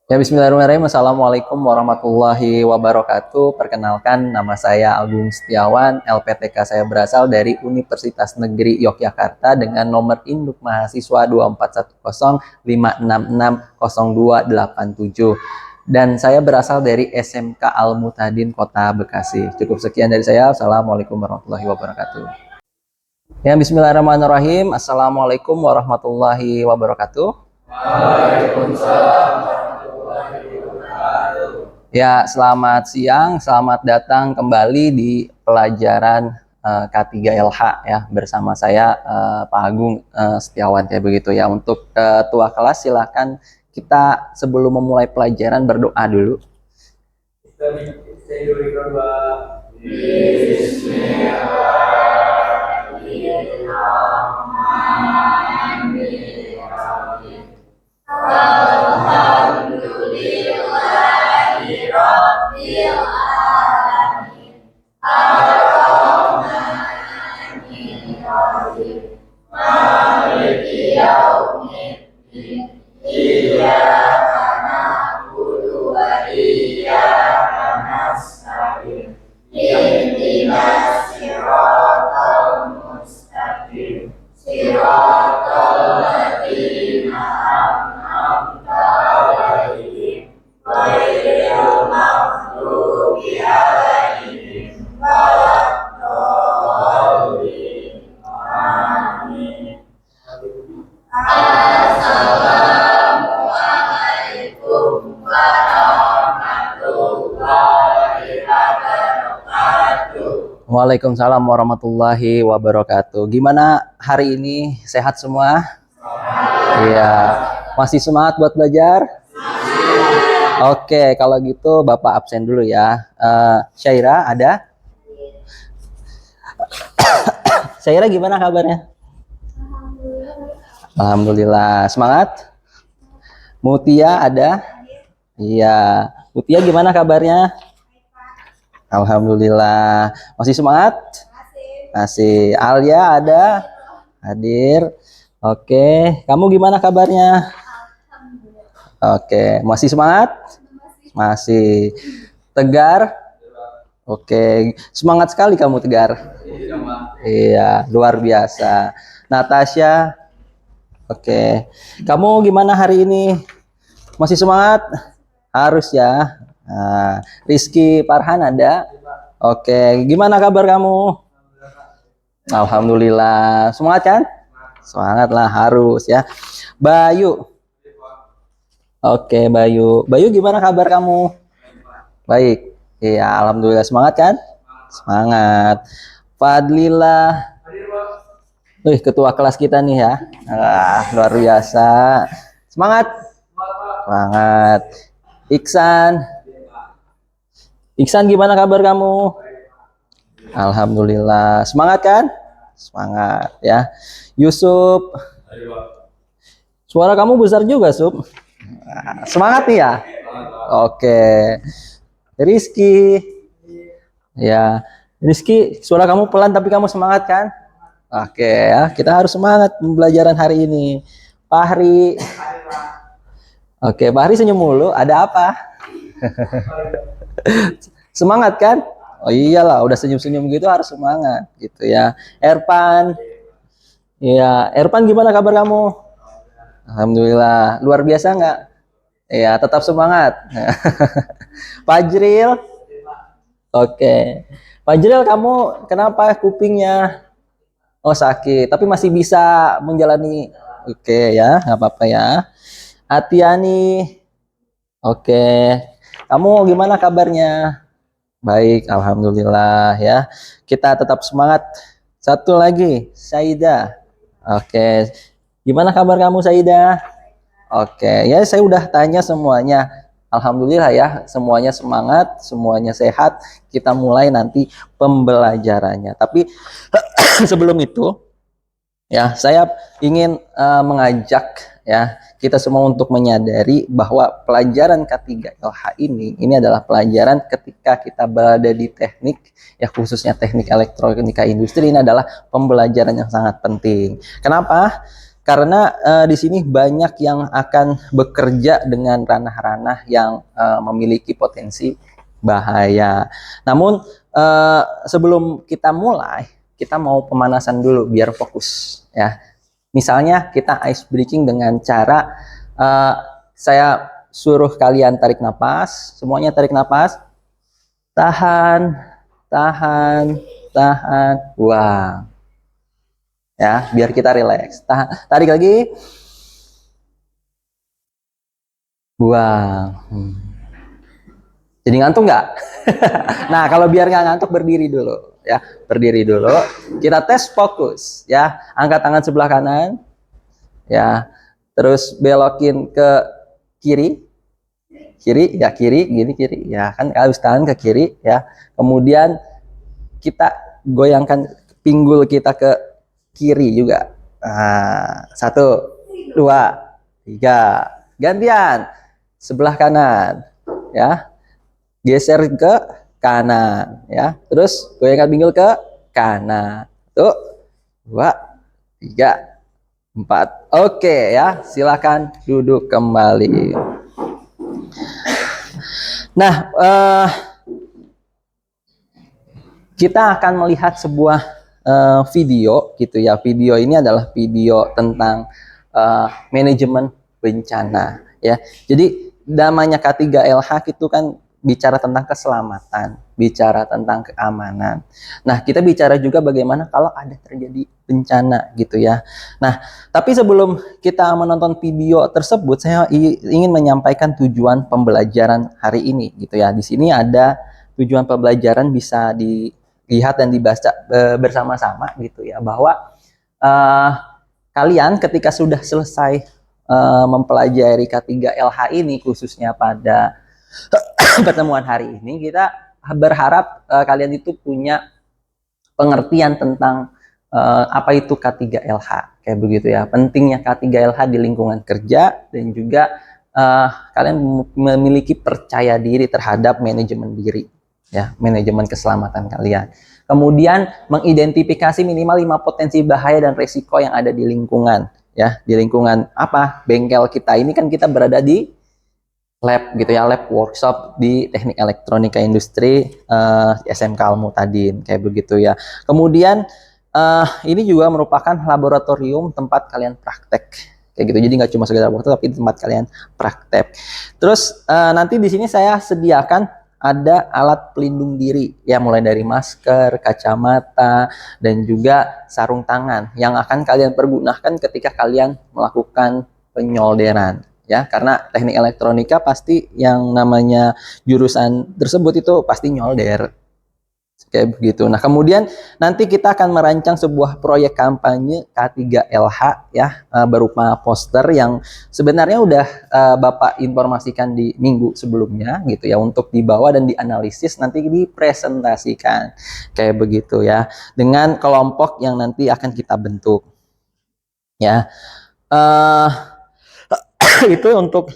Ya, bismillahirrahmanirrahim. Assalamualaikum warahmatullahi wabarakatuh. Perkenalkan, nama saya Agung Setiawan. LPTK saya berasal dari Universitas Negeri Yogyakarta dengan nomor induk mahasiswa 241056600287. Dan saya berasal dari SMK Al-Mutadin Kota Bekasi. Cukup sekian dari saya. Assalamualaikum warahmatullahi wabarakatuh. Ya, bismillahirrahmanirrahim. Assalamualaikum warahmatullahi wabarakatuh. Waalaikumsalam. Ya, selamat siang, selamat datang kembali di pelajaran K3LH ya bersama saya Pak Agung Setiawan kayak begitu ya. Untuk ketua kelas silakan kita sebelum memulai pelajaran berdoa dulu. Waalaikumsalam warahmatullahi wabarakatuh. Gimana hari ini? Sehat semua? Iya. Masih semangat buat belajar? Oke, kalau gitu Bapak absen dulu ya. Syaira ada? Syaira gimana kabarnya? Alhamdulillah. Semangat? Mutia ada? Iya. Mutia gimana kabarnya? Alhamdulillah. Masih semangat? Masih. Alia ada? Hadir. Oke. Kamu gimana kabarnya? Oke. Masih semangat? Masih. Tegar? Oke. Semangat sekali kamu, Tegar. Iya, luar biasa. Natasha? Oke. Kamu gimana hari ini? Masih semangat? Harus ya. Nah, Rizky Farhan ada? Oke, gimana kabar kamu? Alhamdulillah. Semangat kan? Semangat lah, harus ya. Bayu. Oke, Bayu. Bayu gimana kabar kamu? Baik. Iya, alhamdulillah. Semangat kan? Semangat. Fadlillah. Ketua kelas kita nih ya. Luar biasa. Semangat. Semangat. Iksan. Iksan gimana kabar kamu? Alhamdulillah. Semangat kan? Semangat ya. Yusuf. Suara kamu besar juga, Sup. Semangat nih ya. Oke. Rizky. Ya. Rizky, suara kamu pelan tapi kamu semangat kan? Oke ya. Kita harus semangat pembelajaran hari ini. Fahri. Oke, Fahri senyum mulu. Ada apa? Semangat kan? Oh iyalah, udah senyum-senyum gitu harus semangat gitu ya. Erpan. Iya, Erpan gimana kabar kamu? Alhamdulillah, luar biasa nggak? Iya, tetap semangat. Fajril. Oke. Fajril, kamu kenapa kupingnya? Oh, sakit, tapi masih bisa menjalani. Oke ya, nggak apa-apa ya. Atiani. Oke. Kamu gimana kabarnya? Baik, alhamdulillah ya. Kita tetap semangat. Satu lagi, Saida. Oke. Gimana kabar kamu, Saida? Oke, ya saya udah tanya semuanya. Alhamdulillah ya, semuanya semangat, semuanya sehat. Kita mulai nanti pembelajarannya. Tapi sebelum itu ya, saya ingin mengajak ya kita semua untuk menyadari bahwa pelajaran K3LH ini adalah pelajaran ketika kita berada di teknik, ya khususnya teknik elektronika industri, ini adalah pembelajaran yang sangat penting. Kenapa? karena di sini banyak yang akan bekerja dengan ranah-ranah yang memiliki potensi bahaya. Namun sebelum kita mulai, kita mau pemanasan dulu biar fokus ya. Misalnya kita ice breaking dengan cara saya suruh kalian tarik napas, semuanya tarik napas, tahan, tahan, tahan, buang. Ya, biar kita rileks. Tarik lagi, buang. Jadi ngantuk nggak? Nah, kalau biar nggak ngantuk berdiri dulu, ya, berdiri dulu. Kita tes fokus, ya. Angkat tangan sebelah kanan, ya. Terus belokin ke kiri, kiri, ya kiri, gini kiri, ya kan harus tangan ke kiri, ya. Kemudian kita goyangkan pinggul kita ke kiri juga. Nah, 1, 2, 3. Gantian sebelah kanan, ya. Geser ke kanan, ya. Terus goyangkan pinggul ke kanan. 1, 2, 3, 4. Oke ya, silakan duduk kembali. Nah, kita akan melihat sebuah video gitu ya. Video ini adalah video tentang manajemen bencana ya. Jadi namanya K3LH itu kan bicara tentang keselamatan, bicara tentang keamanan. Nah, kita bicara juga bagaimana kalau ada terjadi bencana gitu ya. Nah, tapi sebelum kita menonton video tersebut, saya ingin menyampaikan tujuan pembelajaran hari ini gitu ya. Di sini ada tujuan pembelajaran bisa dilihat dan dibaca bersama-sama gitu ya, bahwa kalian ketika sudah selesai mempelajari K3LH ini, khususnya pada pertemuan hari ini, kita berharap kalian itu punya pengertian tentang apa itu K3LH, kayak begitu ya, pentingnya K3LH di lingkungan kerja, dan juga kalian memiliki percaya diri terhadap manajemen diri, ya, manajemen keselamatan kalian. Kemudian mengidentifikasi minimal 5 potensi bahaya dan resiko yang ada di lingkungan, ya, di lingkungan apa, bengkel kita ini kan kita berada di lab gitu ya, lab workshop di Teknik Elektronika Industri SMK Al-Mu'tadin, kayak begitu ya. Kemudian ini juga merupakan laboratorium tempat kalian praktek, kayak gitu. Jadi nggak cuma sekedar waktu, tapi tempat kalian praktek. Terus nanti di sini saya sediakan ada alat pelindung diri ya, mulai dari masker, kacamata, dan juga sarung tangan yang akan kalian pergunakan ketika kalian melakukan penyolderan. Ya, karena teknik elektronika pasti yang namanya jurusan tersebut itu pasti nyolder, kayak begitu. Nah, kemudian nanti kita akan merancang sebuah proyek kampanye K3LH ya, berupa poster yang sebenarnya udah Bapak informasikan di minggu sebelumnya gitu ya, untuk dibawa dan dianalisis, nanti dipresentasikan, kayak begitu ya, dengan kelompok yang nanti akan kita bentuk ya. Itu untuk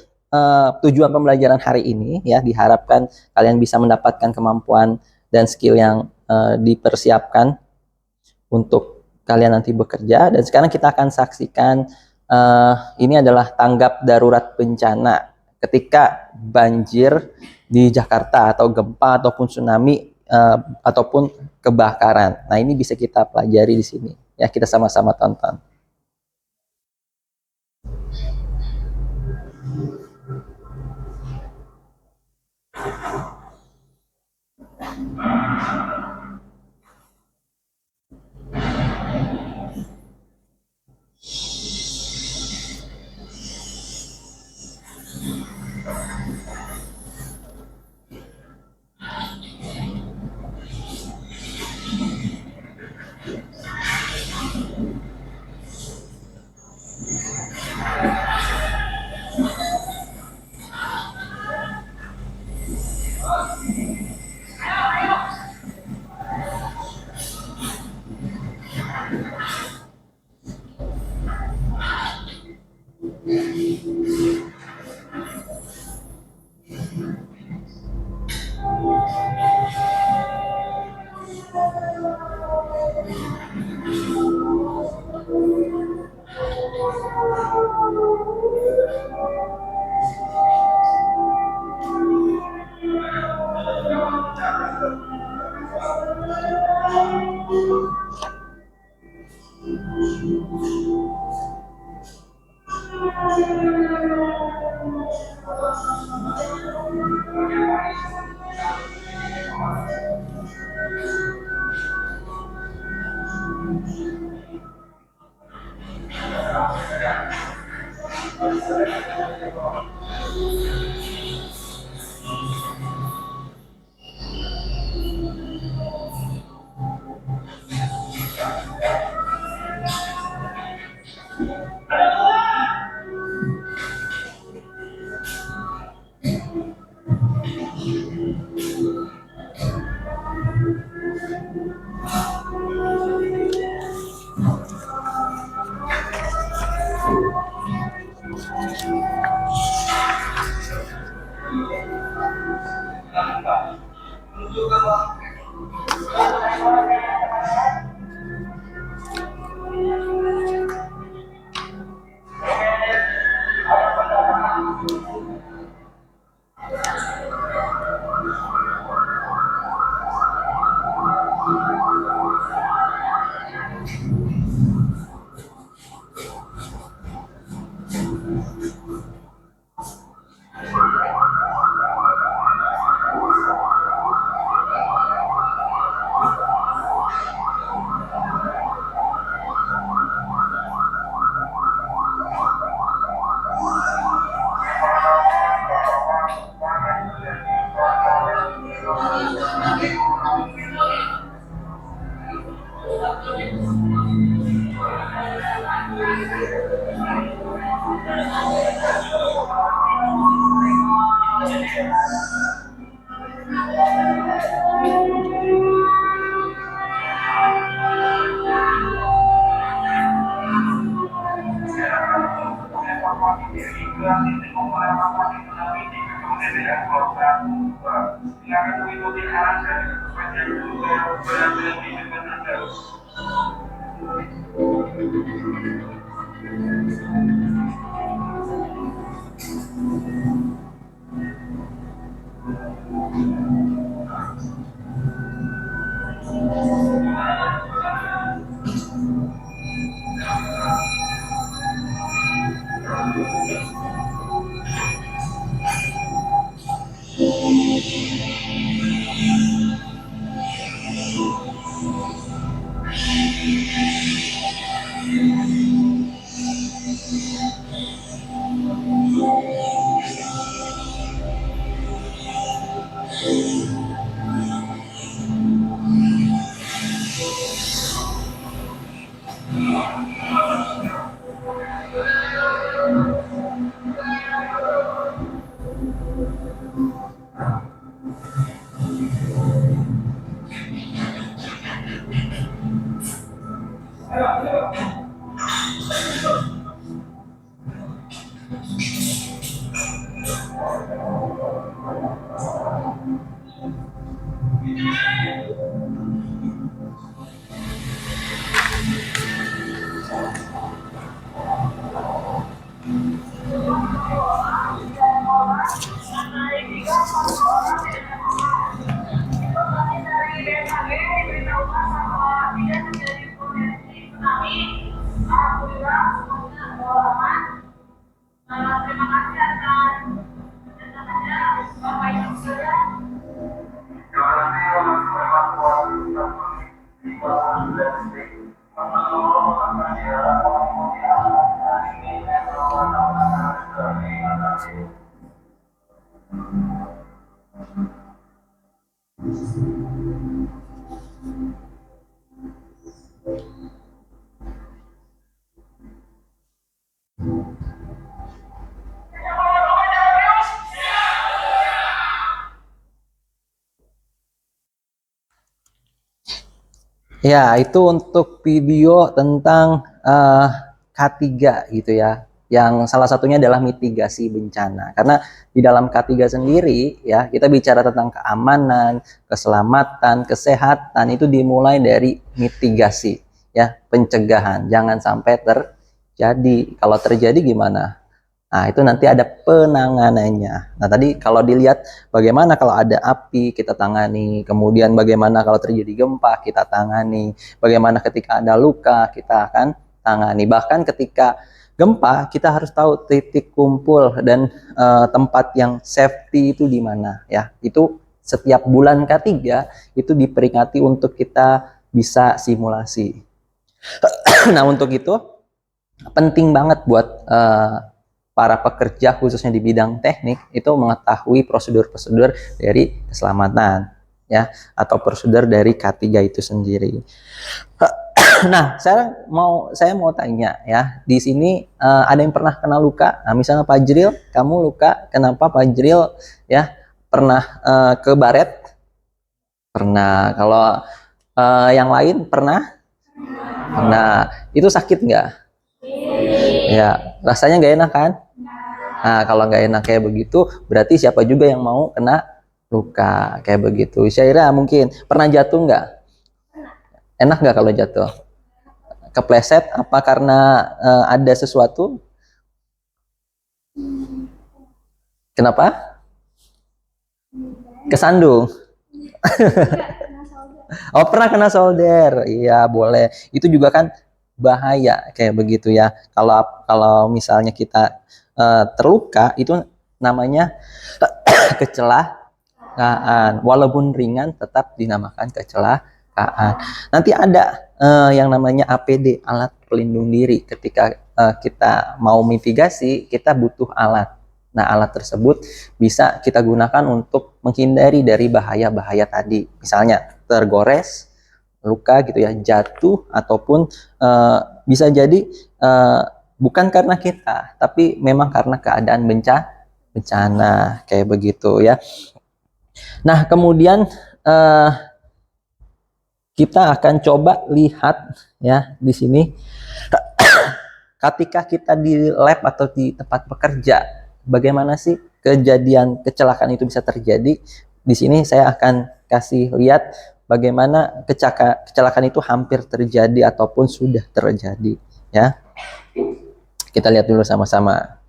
tujuan pembelajaran hari ini ya. Diharapkan kalian bisa mendapatkan kemampuan dan skill yang dipersiapkan untuk kalian nanti bekerja. Dan sekarang kita akan saksikan ini adalah tanggap darurat bencana ketika banjir di Jakarta, atau gempa, ataupun tsunami, ataupun kebakaran. Nah, ini bisa kita pelajari di sini ya. Kita sama-sama tonton. Ya, itu untuk video tentang K3 gitu ya. Yang salah satunya adalah mitigasi bencana. Karena di dalam K3 sendiri ya, kita bicara tentang keamanan, keselamatan, kesehatan itu dimulai dari mitigasi ya, pencegahan. Jangan sampai terjadi. Kalau terjadi gimana? Nah, itu nanti ada penanganannya. Nah, tadi kalau dilihat bagaimana kalau ada api kita tangani, kemudian bagaimana kalau terjadi gempa kita tangani, bagaimana ketika ada luka kita akan tangani. Bahkan ketika gempa kita harus tahu titik kumpul dan tempat yang safety itu di mana ya. Itu setiap bulan K3 itu diperingati untuk kita bisa simulasi. Nah, untuk itu penting banget buat para pekerja khususnya di bidang teknik itu mengetahui prosedur-prosedur dari keselamatan ya, atau prosedur dari K3 itu sendiri. Nah, saya mau tanya ya, di sini ada yang pernah kena luka? Nah, misalnya Pak Jril, kamu luka, kenapa Pak Jril ya pernah ke baret? Pernah. Kalau yang lain pernah? Pernah. Itu sakit nggak? Ya, rasanya nggak enak kan? Nah, kalau nggak enak kayak begitu, berarti siapa juga yang mau kena luka kayak begitu. Syaira mungkin pernah jatuh nggak? Enak nggak kalau jatuh? Kepleset? Apa karena ada sesuatu? Kenapa? Kesandung. Oh, pernah kena solder. Iya, boleh. Itu juga kan bahaya kayak begitu ya. Kalau kalau misalnya kita terluka, itu namanya kecelakaan. Walaupun ringan tetap dinamakan kecelakaan. Nanti ada yang namanya APD, alat pelindung diri. Ketika kita mau mitigasi, kita butuh alat. Nah, alat tersebut bisa kita gunakan untuk menghindari dari bahaya-bahaya tadi. Misalnya tergores, luka gitu ya, jatuh, ataupun bisa jadi bukan karena kita, tapi memang karena keadaan bencana kayak begitu ya. Nah, kemudian eh, kita akan coba lihat ya di sini ketika kita di lab atau di tempat bekerja, bagaimana sih kejadian kecelakaan itu bisa terjadi. Di sini saya akan kasih lihat bagaimana kecelakaan itu hampir terjadi ataupun sudah terjadi ya. Kita lihat dulu sama-sama.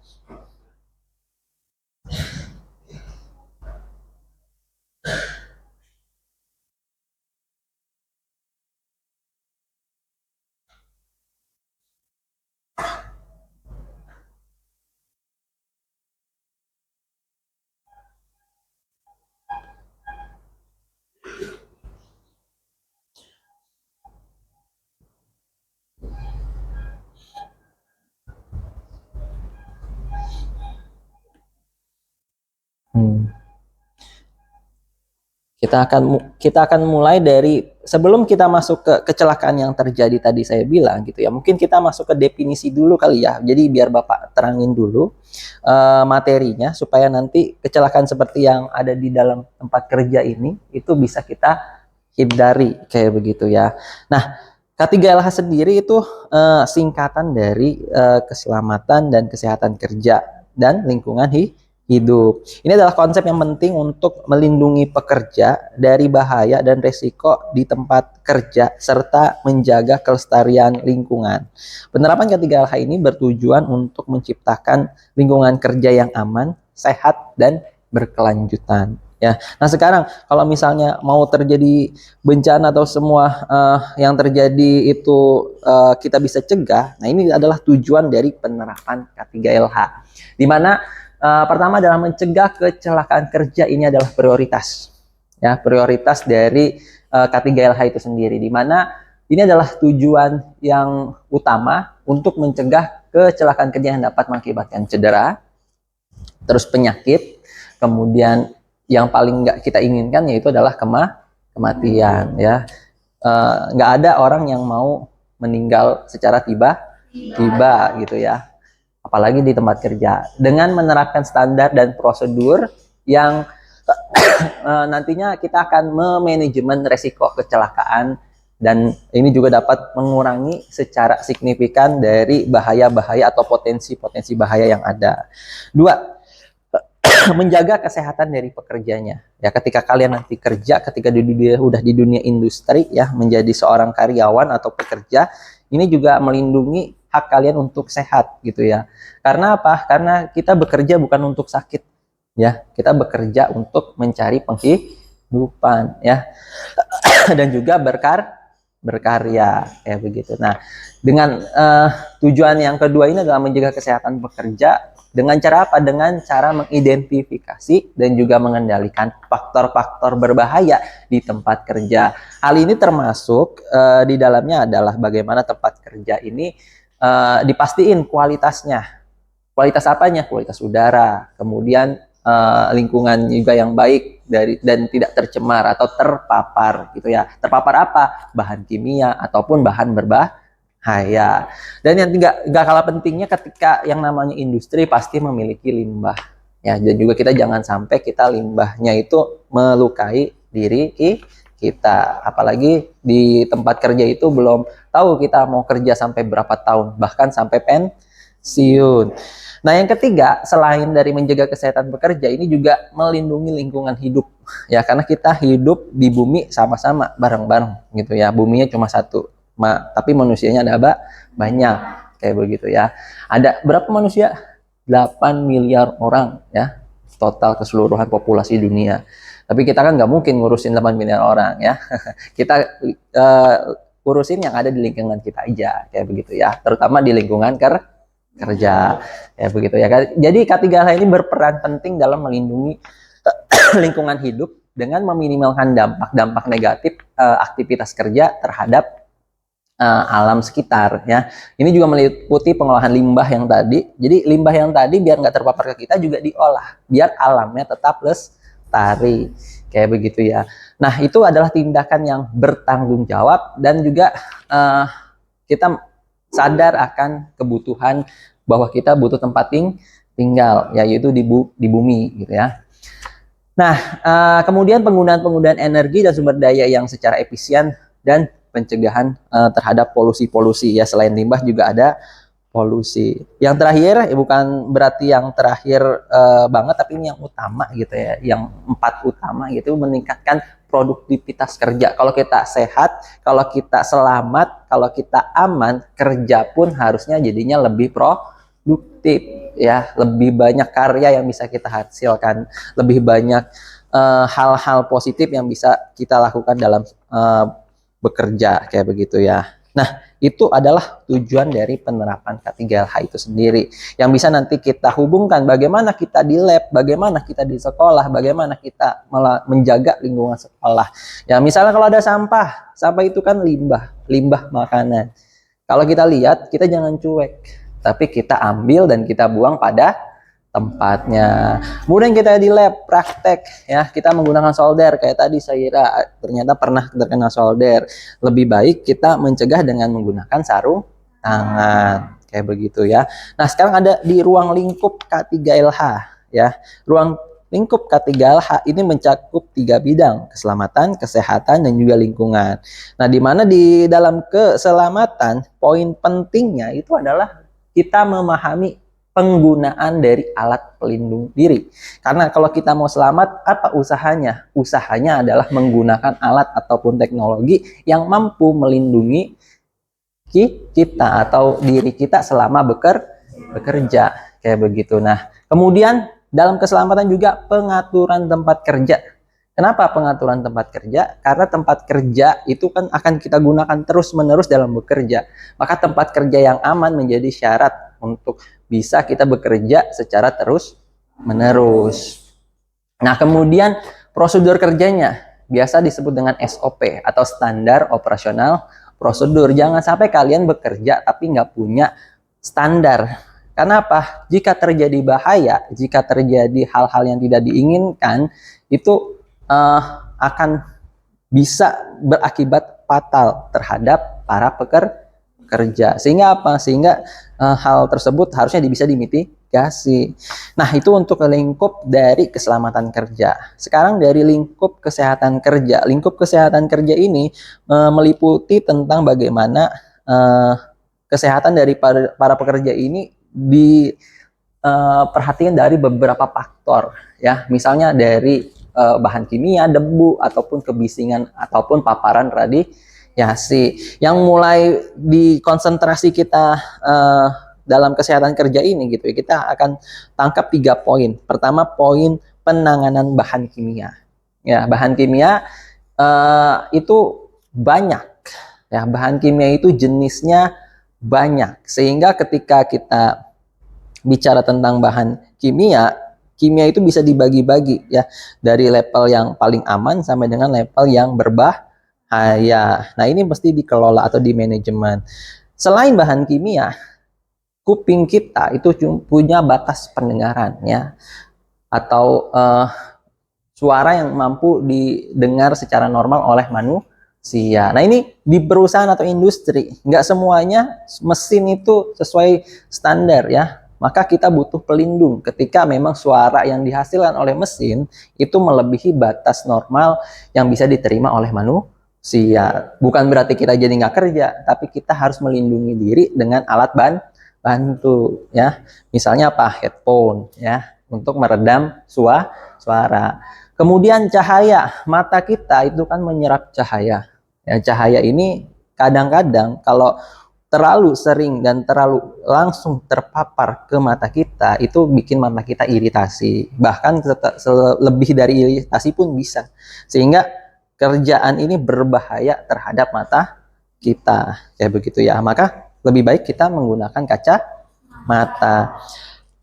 Hmm. Kita akan mulai dari sebelum kita masuk ke kecelakaan yang terjadi tadi saya bilang gitu ya. Mungkin kita masuk ke definisi dulu kali ya. Jadi biar Bapak terangin dulu materinya supaya nanti kecelakaan seperti yang ada di dalam tempat kerja ini itu bisa kita hindari kayak begitu ya. Nah, K3LH sendiri itu singkatan dari keselamatan dan kesehatan kerja dan lingkungan hidup. Ini adalah konsep yang penting untuk melindungi pekerja dari bahaya dan resiko di tempat kerja serta menjaga kelestarian lingkungan. Penerapan K3LH ini bertujuan untuk menciptakan lingkungan kerja yang aman, sehat, dan berkelanjutan. Ya, nah sekarang kalau misalnya mau terjadi bencana atau semua yang terjadi itu kita bisa cegah, nah ini adalah tujuan dari penerapan K3LH, di mana pertama adalah mencegah kecelakaan kerja. Ini adalah prioritas ya, prioritas dari K3LH itu sendiri, di mana ini adalah tujuan yang utama untuk mencegah kecelakaan kerja yang dapat mengakibatkan cedera, terus penyakit, kemudian yang paling nggak kita inginkan yaitu adalah kematian ya. Nggak ada orang yang mau meninggal secara tiba-tiba gitu ya, apalagi di tempat kerja. Dengan menerapkan standar dan prosedur yang nantinya kita akan memanajemen resiko kecelakaan, dan ini juga dapat mengurangi secara signifikan dari bahaya-bahaya atau potensi-potensi bahaya yang ada. Dua, menjaga kesehatan dari pekerjanya. Ya, ketika kalian nanti kerja, ketika udah di dunia industri ya, menjadi seorang karyawan atau pekerja, ini juga melindungi hak kalian untuk sehat gitu ya. Karena apa? Karena kita bekerja bukan untuk sakit ya. Kita bekerja untuk mencari penghidupan ya. Dan juga berkarya kayak begitu. Nah, dengan tujuan yang kedua ini adalah menjaga kesehatan pekerja dengan cara apa? Dengan cara mengidentifikasi dan juga mengendalikan faktor-faktor berbahaya di tempat kerja. Hal ini termasuk di dalamnya adalah bagaimana tempat kerja ini dipastiin kualitasnya. Kualitas apanya? Kualitas udara, kemudian lingkungan juga yang baik dan tidak tercemar atau terpapar gitu ya. Terpapar apa? Bahan kimia ataupun bahan berbahaya. Dan yang nggak kalah pentingnya, ketika yang namanya industri pasti memiliki limbah ya. Dan juga kita jangan sampai kita limbahnya itu melukai diri kita. Apalagi di tempat kerja itu belum tahu kita mau kerja sampai berapa tahun, bahkan sampai pensiun. Nah, yang ketiga, selain dari menjaga kesehatan pekerja, ini juga melindungi lingkungan hidup. Ya, karena kita hidup di bumi sama-sama, bareng-bareng gitu ya. Buminya cuma satu, tapi manusianya ada banyak, kayak begitu ya. Ada berapa manusia? 8 miliar orang ya, total keseluruhan populasi dunia. Tapi kita kan nggak mungkin ngurusin 8 miliar orang ya. Kita urusin yang ada di lingkungan kita aja, kayak begitu ya. Terutama di lingkungan kerja, ya begitu ya. Jadi K3H ini berperan penting dalam melindungi lingkungan hidup dengan meminimalkan dampak-dampak negatif aktivitas kerja terhadap alam sekitar ya. Ini juga meliputi pengolahan limbah yang tadi. Jadi limbah yang tadi biar nggak terpapar ke kita juga diolah, biar alamnya tetap lestari, kayak begitu ya. Nah, itu adalah tindakan yang bertanggung jawab dan juga kita sadar akan kebutuhan bahwa kita butuh tempat tinggal, yaitu di bumi gitu ya. Nah, kemudian penggunaan energi dan sumber daya yang secara efisien dan pencegahan terhadap polusi-polusi ya. Selain limbah juga ada polusi. Yang terakhir, bukan berarti yang terakhir banget, tapi ini yang utama gitu ya. Yang 4 utama gitu, meningkatkan produktivitas kerja. Kalau kita sehat, kalau kita selamat, kalau kita aman, kerja pun harusnya jadinya lebih produktif ya, lebih banyak karya yang bisa kita hasilkan, lebih banyak hal-hal positif yang bisa kita lakukan dalam bekerja, kayak begitu ya. Nah, itu adalah tujuan dari penerapan K3LH itu sendiri, yang bisa nanti kita hubungkan bagaimana kita di lab, bagaimana kita di sekolah, bagaimana kita menjaga lingkungan sekolah. Ya, misalnya kalau ada sampah, sampah itu kan limbah makanan. Kalau kita lihat, kita jangan cuek, tapi kita ambil dan kita buang pada tempatnya. Kemudian kita di lab praktek ya, kita menggunakan solder kayak tadi saya ternyata pernah terkena solder. Lebih baik kita mencegah dengan menggunakan sarung tangan, kayak begitu ya. Nah, sekarang ada di ruang lingkup K3LH ya. Ruang lingkup K3LH ini mencakup 3 bidang: keselamatan, kesehatan, dan juga lingkungan. Nah, di mana di dalam keselamatan poin pentingnya itu adalah kita memahami penggunaan dari alat pelindung diri. Karena kalau kita mau selamat, apa usahanya? Usahanya adalah menggunakan alat ataupun teknologi yang mampu melindungi kita atau diri kita selama bekerja, kayak begitu. Nah, kemudian dalam keselamatan juga pengaturan tempat kerja. Kenapa pengaturan tempat kerja? Karena tempat kerja itu kan akan kita gunakan terus-menerus dalam bekerja. Maka tempat kerja yang aman menjadi syarat untuk bisa kita bekerja secara terus-menerus. Nah, kemudian prosedur kerjanya biasa disebut dengan SOP atau standar operasional prosedur. Jangan sampai kalian bekerja tapi nggak punya standar. Kenapa? Jika terjadi bahaya, jika terjadi hal-hal yang tidak diinginkan, itu akan bisa berakibat fatal terhadap para pekerja. Sehingga apa? Sehingga hal tersebut harusnya bisa dimitigasi. Nah, itu untuk lingkup dari keselamatan kerja. Sekarang dari lingkup kesehatan kerja. Lingkup kesehatan kerja ini meliputi tentang bagaimana kesehatan dari para pekerja ini diperhatikan dari beberapa faktor ya. Misalnya dari bahan kimia, debu, ataupun kebisingan, ataupun paparan radiasi. Yang mulai dikonsentrasi kita dalam kesehatan kerja ini gitu ya, kita akan tangkap 3 poin. Pertama, poin penanganan bahan kimia. Ya, bahan kimia itu banyak. Ya, bahan kimia itu jenisnya banyak. Sehingga ketika kita bicara tentang bahan kimia itu bisa dibagi-bagi ya, dari level yang paling aman sampai dengan level yang berbahaya. Nah, ini mesti dikelola atau di manajemen. Selain bahan kimia, kuping kita itu punya batas pendengaran ya, atau suara yang mampu didengar secara normal oleh manusia. Nah, ini di perusahaan atau industri nggak semuanya mesin itu sesuai standar ya. Maka kita butuh pelindung ketika memang suara yang dihasilkan oleh mesin itu melebihi batas normal yang bisa diterima oleh manusia. Bukan berarti kita jadi nggak kerja, tapi kita harus melindungi diri dengan alat bantu ya. Misalnya apa? Headphone ya, untuk meredam suara. Kemudian cahaya, mata kita itu kan menyerap cahaya. Ya, cahaya ini kadang-kadang kalau terlalu sering dan terlalu langsung terpapar ke mata kita, itu bikin mata kita iritasi. Bahkan lebih dari iritasi pun bisa. Sehingga kerjaan ini berbahaya terhadap mata kita. Kayak begitu ya. Maka lebih baik kita menggunakan kaca mata.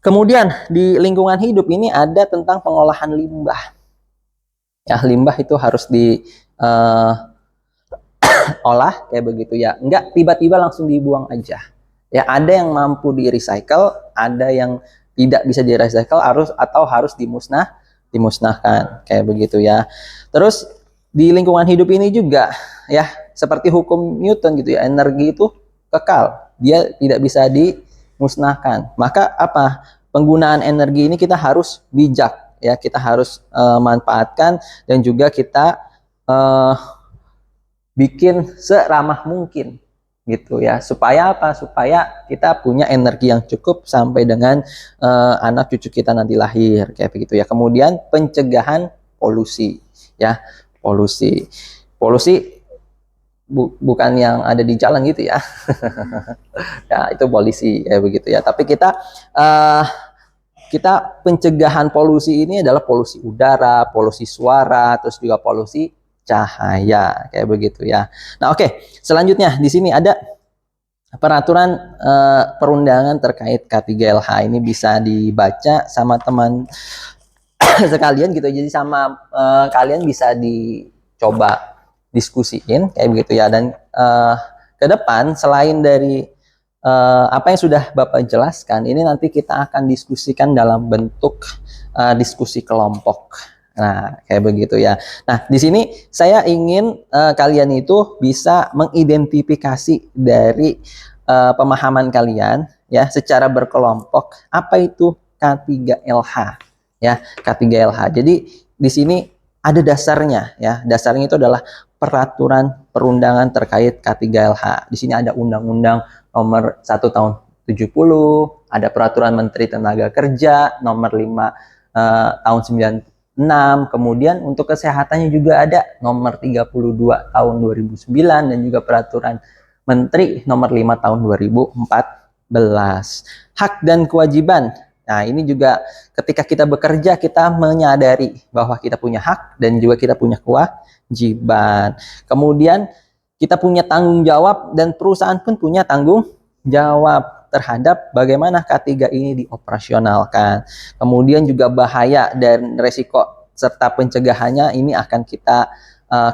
Kemudian di lingkungan hidup ini ada tentang pengolahan limbah. Ya, limbah itu harus olah kayak begitu ya, enggak tiba-tiba langsung dibuang aja ya. Ada yang mampu di recycle, ada yang tidak bisa di recycle, harus dimusnahkan kayak begitu ya. Terus di lingkungan hidup ini juga ya, seperti hukum Newton gitu ya, energi itu kekal, dia tidak bisa dimusnahkan. Maka apa, penggunaan energi ini kita harus bijak ya, kita harus manfaatkan, dan juga kita bikin seramah mungkin gitu ya, supaya apa, supaya kita punya energi yang cukup sampai dengan anak cucu kita nanti lahir kayak begitu ya. Kemudian pencegahan polusi ya, polusi bukan yang ada di jalan gitu ya. Ya, itu polisi kayak begitu ya. Tapi kita pencegahan polusi ini adalah polusi udara, polusi suara, terus juga polusi cahaya kayak begitu ya. Nah, oke. Selanjutnya di sini ada peraturan perundangan terkait K3LH. Ini bisa dibaca sama teman sekalian gitu. Jadi sama kalian bisa dicoba diskusiin kayak begitu ya. Dan ke depan selain dari apa yang sudah Bapak jelaskan, ini nanti kita akan diskusikan dalam bentuk diskusi kelompok. Nah, kayak begitu ya. Nah, di sini saya ingin kalian itu bisa mengidentifikasi dari pemahaman kalian ya, secara berkelompok, apa itu K3LH ya, K3LH. Jadi di sini ada dasarnya ya. Dasarnya itu adalah peraturan perundangan terkait K3LH. Di sini ada Undang-Undang nomor 1 tahun 70, ada peraturan Menteri Tenaga Kerja nomor 5 tahun 96, kemudian untuk kesehatannya juga ada nomor 32 tahun 2009, dan juga peraturan Menteri nomor 5 tahun 2014. Hak dan kewajiban. Nah, ini juga ketika kita bekerja, kita menyadari bahwa kita punya hak dan juga kita punya kewajiban. Kemudian kita punya tanggung jawab, dan perusahaan pun punya tanggung jawab terhadap bagaimana K3 ini dioperasionalkan. Kemudian juga bahaya dan resiko serta pencegahannya ini akan kita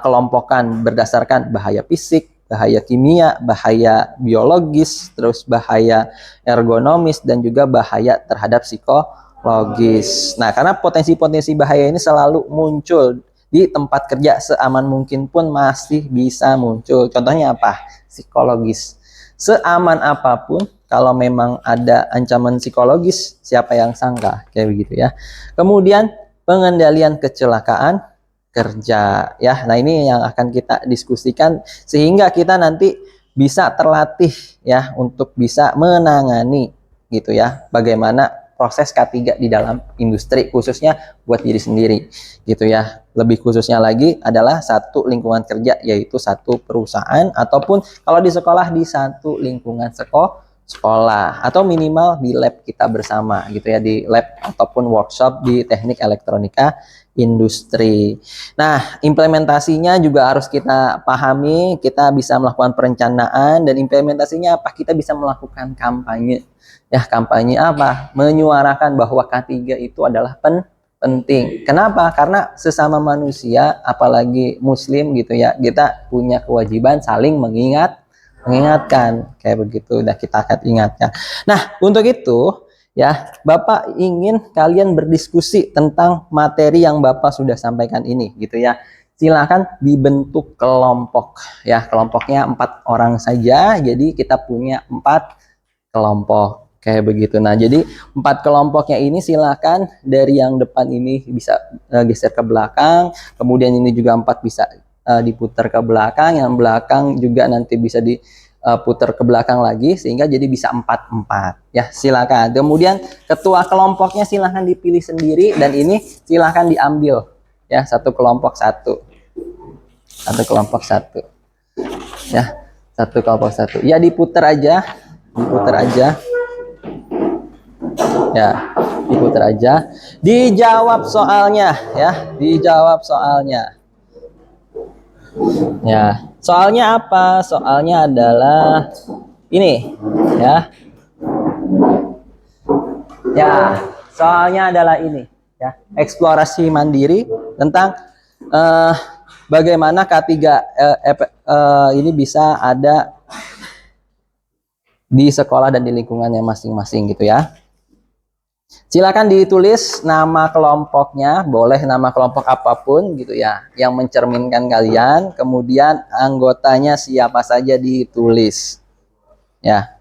kelompokkan berdasarkan bahaya fisik, bahaya kimia, bahaya biologis, terus bahaya ergonomis, dan juga bahaya terhadap psikologis. Nah, karena potensi-potensi bahaya ini selalu muncul di tempat kerja, seaman mungkin pun masih bisa muncul. Contohnya apa? Psikologis. Seaman apapun, kalau memang ada ancaman psikologis, siapa yang sangka kayak begitu ya. Kemudian pengendalian kecelakaan kerja ya. Nah, ini yang akan kita diskusikan sehingga kita nanti bisa terlatih ya untuk bisa menangani gitu ya, bagaimana proses K3 di dalam industri, khususnya buat diri sendiri gitu ya. Lebih khususnya lagi adalah satu lingkungan kerja, yaitu satu perusahaan, ataupun kalau di sekolah di satu lingkungan sekolah, atau minimal di lab kita bersama gitu ya, di lab ataupun workshop di teknik elektronika industri. Nah, implementasinya juga harus kita pahami. Kita bisa melakukan perencanaan, dan implementasinya apa? Kita bisa melakukan kampanye. Ya, kampanye apa? Menyuarakan bahwa K3 itu adalah penting. Kenapa? Karena sesama manusia, apalagi muslim gitu ya, kita punya kewajiban saling mengingatkan kayak begitu. Udah, kita akan ingatkan. Nah, untuk itu ya, Bapak ingin kalian berdiskusi tentang materi yang Bapak sudah sampaikan ini gitu ya. Silakan dibentuk kelompok ya. Kelompoknya 4 orang saja. Jadi kita punya 4 kelompok kayak begitu. Nah, jadi 4 kelompoknya ini silakan dari yang depan ini bisa geser ke belakang. Kemudian ini juga 4 bisa diputar ke belakang. Yang belakang juga nanti bisa di putar ke belakang lagi sehingga jadi bisa 4-4 ya. Silakan. Kemudian ketua kelompoknya silakan dipilih sendiri dan ini silakan diambil ya, satu kelompok satu ya, satu kelompok satu ya, diputar aja ya, diputar aja, dijawab soalnya ya, dijawab soalnya ya. Soalnya apa? Soalnya adalah ini ya. Ya, soalnya adalah ini ya, eksplorasi mandiri tentang eh, bagaimana K3 ini bisa ada di sekolah dan di lingkungannya masing-masing gitu ya. Silakan ditulis nama kelompoknya, boleh nama kelompok apapun gitu ya, yang mencerminkan kalian, kemudian anggotanya siapa saja ditulis ya.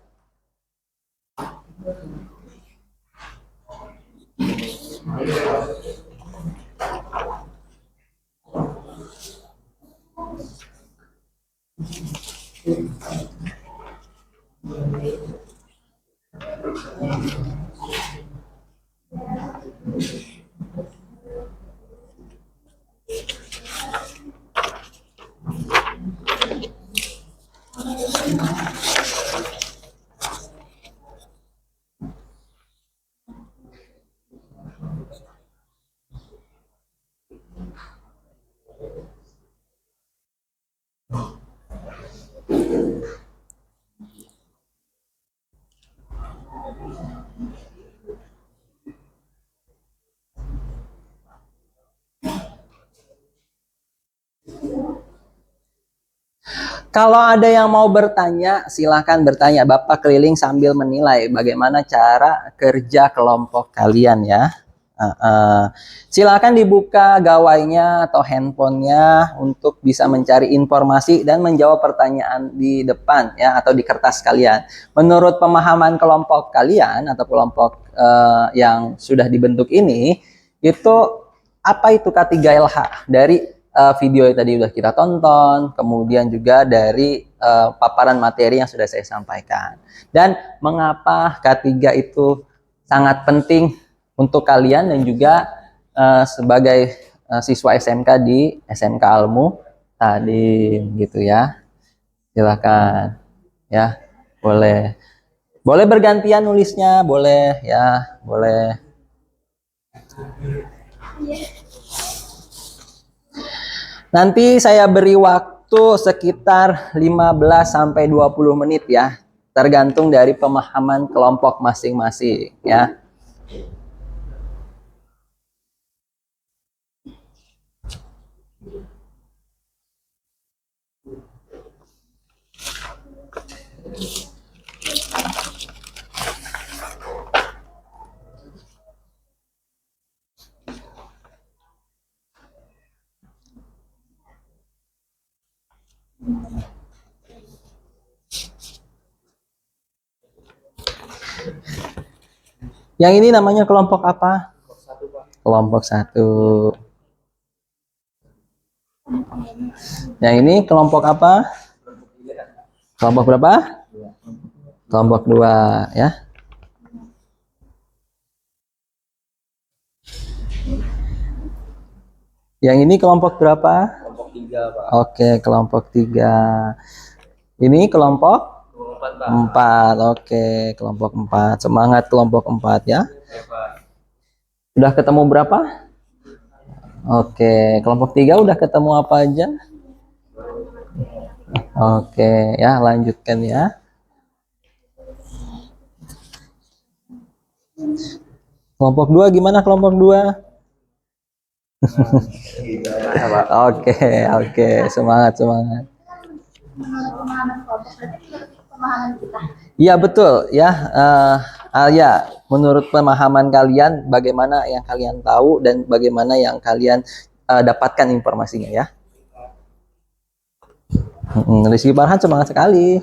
Kalau ada yang mau bertanya, silahkan bertanya. Bapak keliling sambil menilai bagaimana cara kerja kelompok kalian ya. Silakan dibuka gawainya atau handphonenya untuk bisa mencari informasi dan menjawab pertanyaan di depan ya, atau di kertas kalian. Menurut pemahaman kelompok kalian atau kelompok yang sudah dibentuk ini, itu apa itu K3LH dari video yang tadi sudah kita tonton, kemudian juga dari paparan materi yang sudah saya sampaikan. Dan mengapa K3 itu sangat penting untuk kalian dan juga sebagai siswa SMK di SMK Almu tadi gitu ya. Silakan ya, boleh. Boleh bergantian nulisnya, boleh ya, boleh. Nanti saya beri waktu sekitar 15 sampai 20 menit ya, tergantung dari pemahaman kelompok masing-masing ya. Yang ini namanya kelompok apa? Kelompok satu. Yang ini kelompok apa? Kelompok berapa? Kelompok 2 ya. Yang ini kelompok berapa? Kelompok 3, Pak. Oke, kelompok 3. Ini kelompok 4. Oke, kelompok 4. Semangat kelompok 4 ya. Udah ketemu berapa? Oke, kelompok 3 udah ketemu apa aja? Oke, ya lanjutkan ya. Kelompok 2 gimana kelompok 2? Oke, semangat. Iya betul ya, ya menurut pemahaman kalian bagaimana yang kalian tahu dan bagaimana yang kalian dapatkan informasinya ya. Rizky Farhan semangat sekali.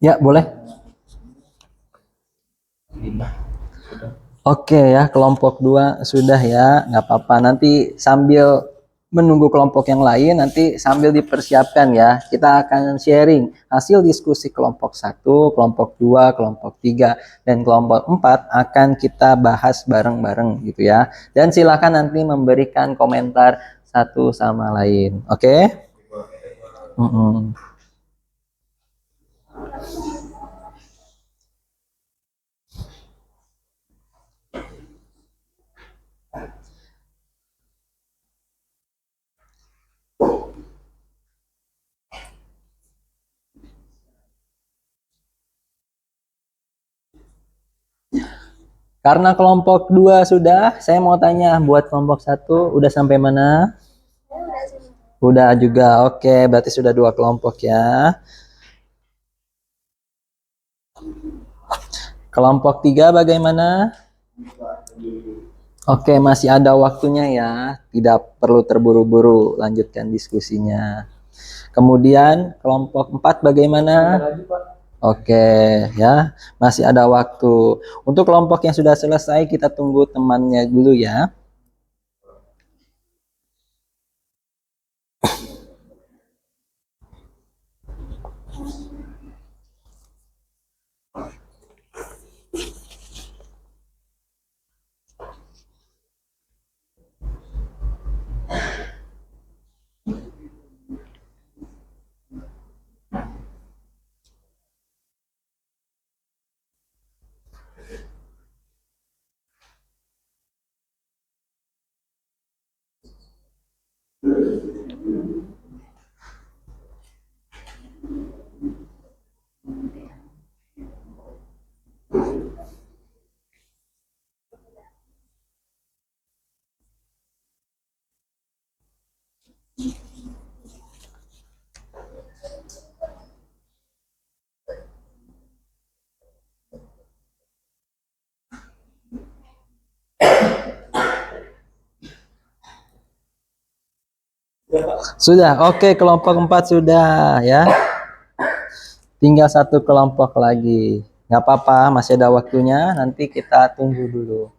Ya, boleh. Oke ya, kelompok 2 sudah ya, nggak apa-apa. Nanti sambil menunggu kelompok yang lain, nanti sambil dipersiapkan ya. Kita akan sharing hasil diskusi kelompok 1, kelompok 2, kelompok 3, dan kelompok 4 akan kita bahas bareng-bareng gitu ya. Dan silakan nanti memberikan komentar satu sama lain. Oke? Karena kelompok 2 sudah, saya mau tanya buat kelompok 1 udah sampai mana? Udah juga. Oke, berarti sudah 2 kelompok ya. Kelompok 3 bagaimana? Oke, masih ada waktunya ya. Tidak perlu terburu-buru lanjutkan diskusinya. Kemudian kelompok 4 bagaimana? Oke, ya. Masih ada waktu. Untuk kelompok yang sudah selesai kita tunggu temannya dulu ya. Sudah, oke, kelompok 4 sudah ya. Tinggal satu kelompok lagi. Nggak apa-apa, masih ada waktunya. Nanti kita tunggu dulu.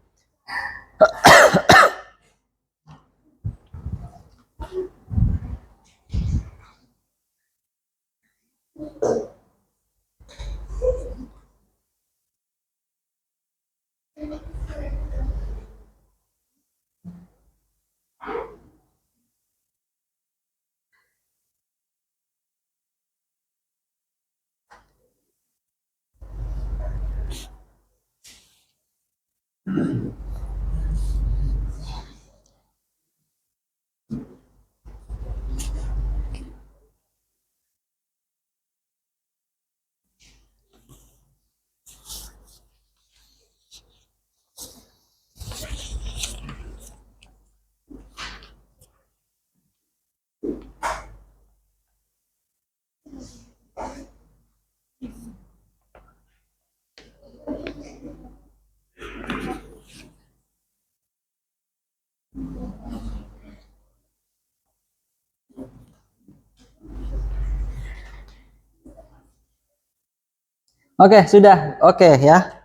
Oke, sudah. Oke ya.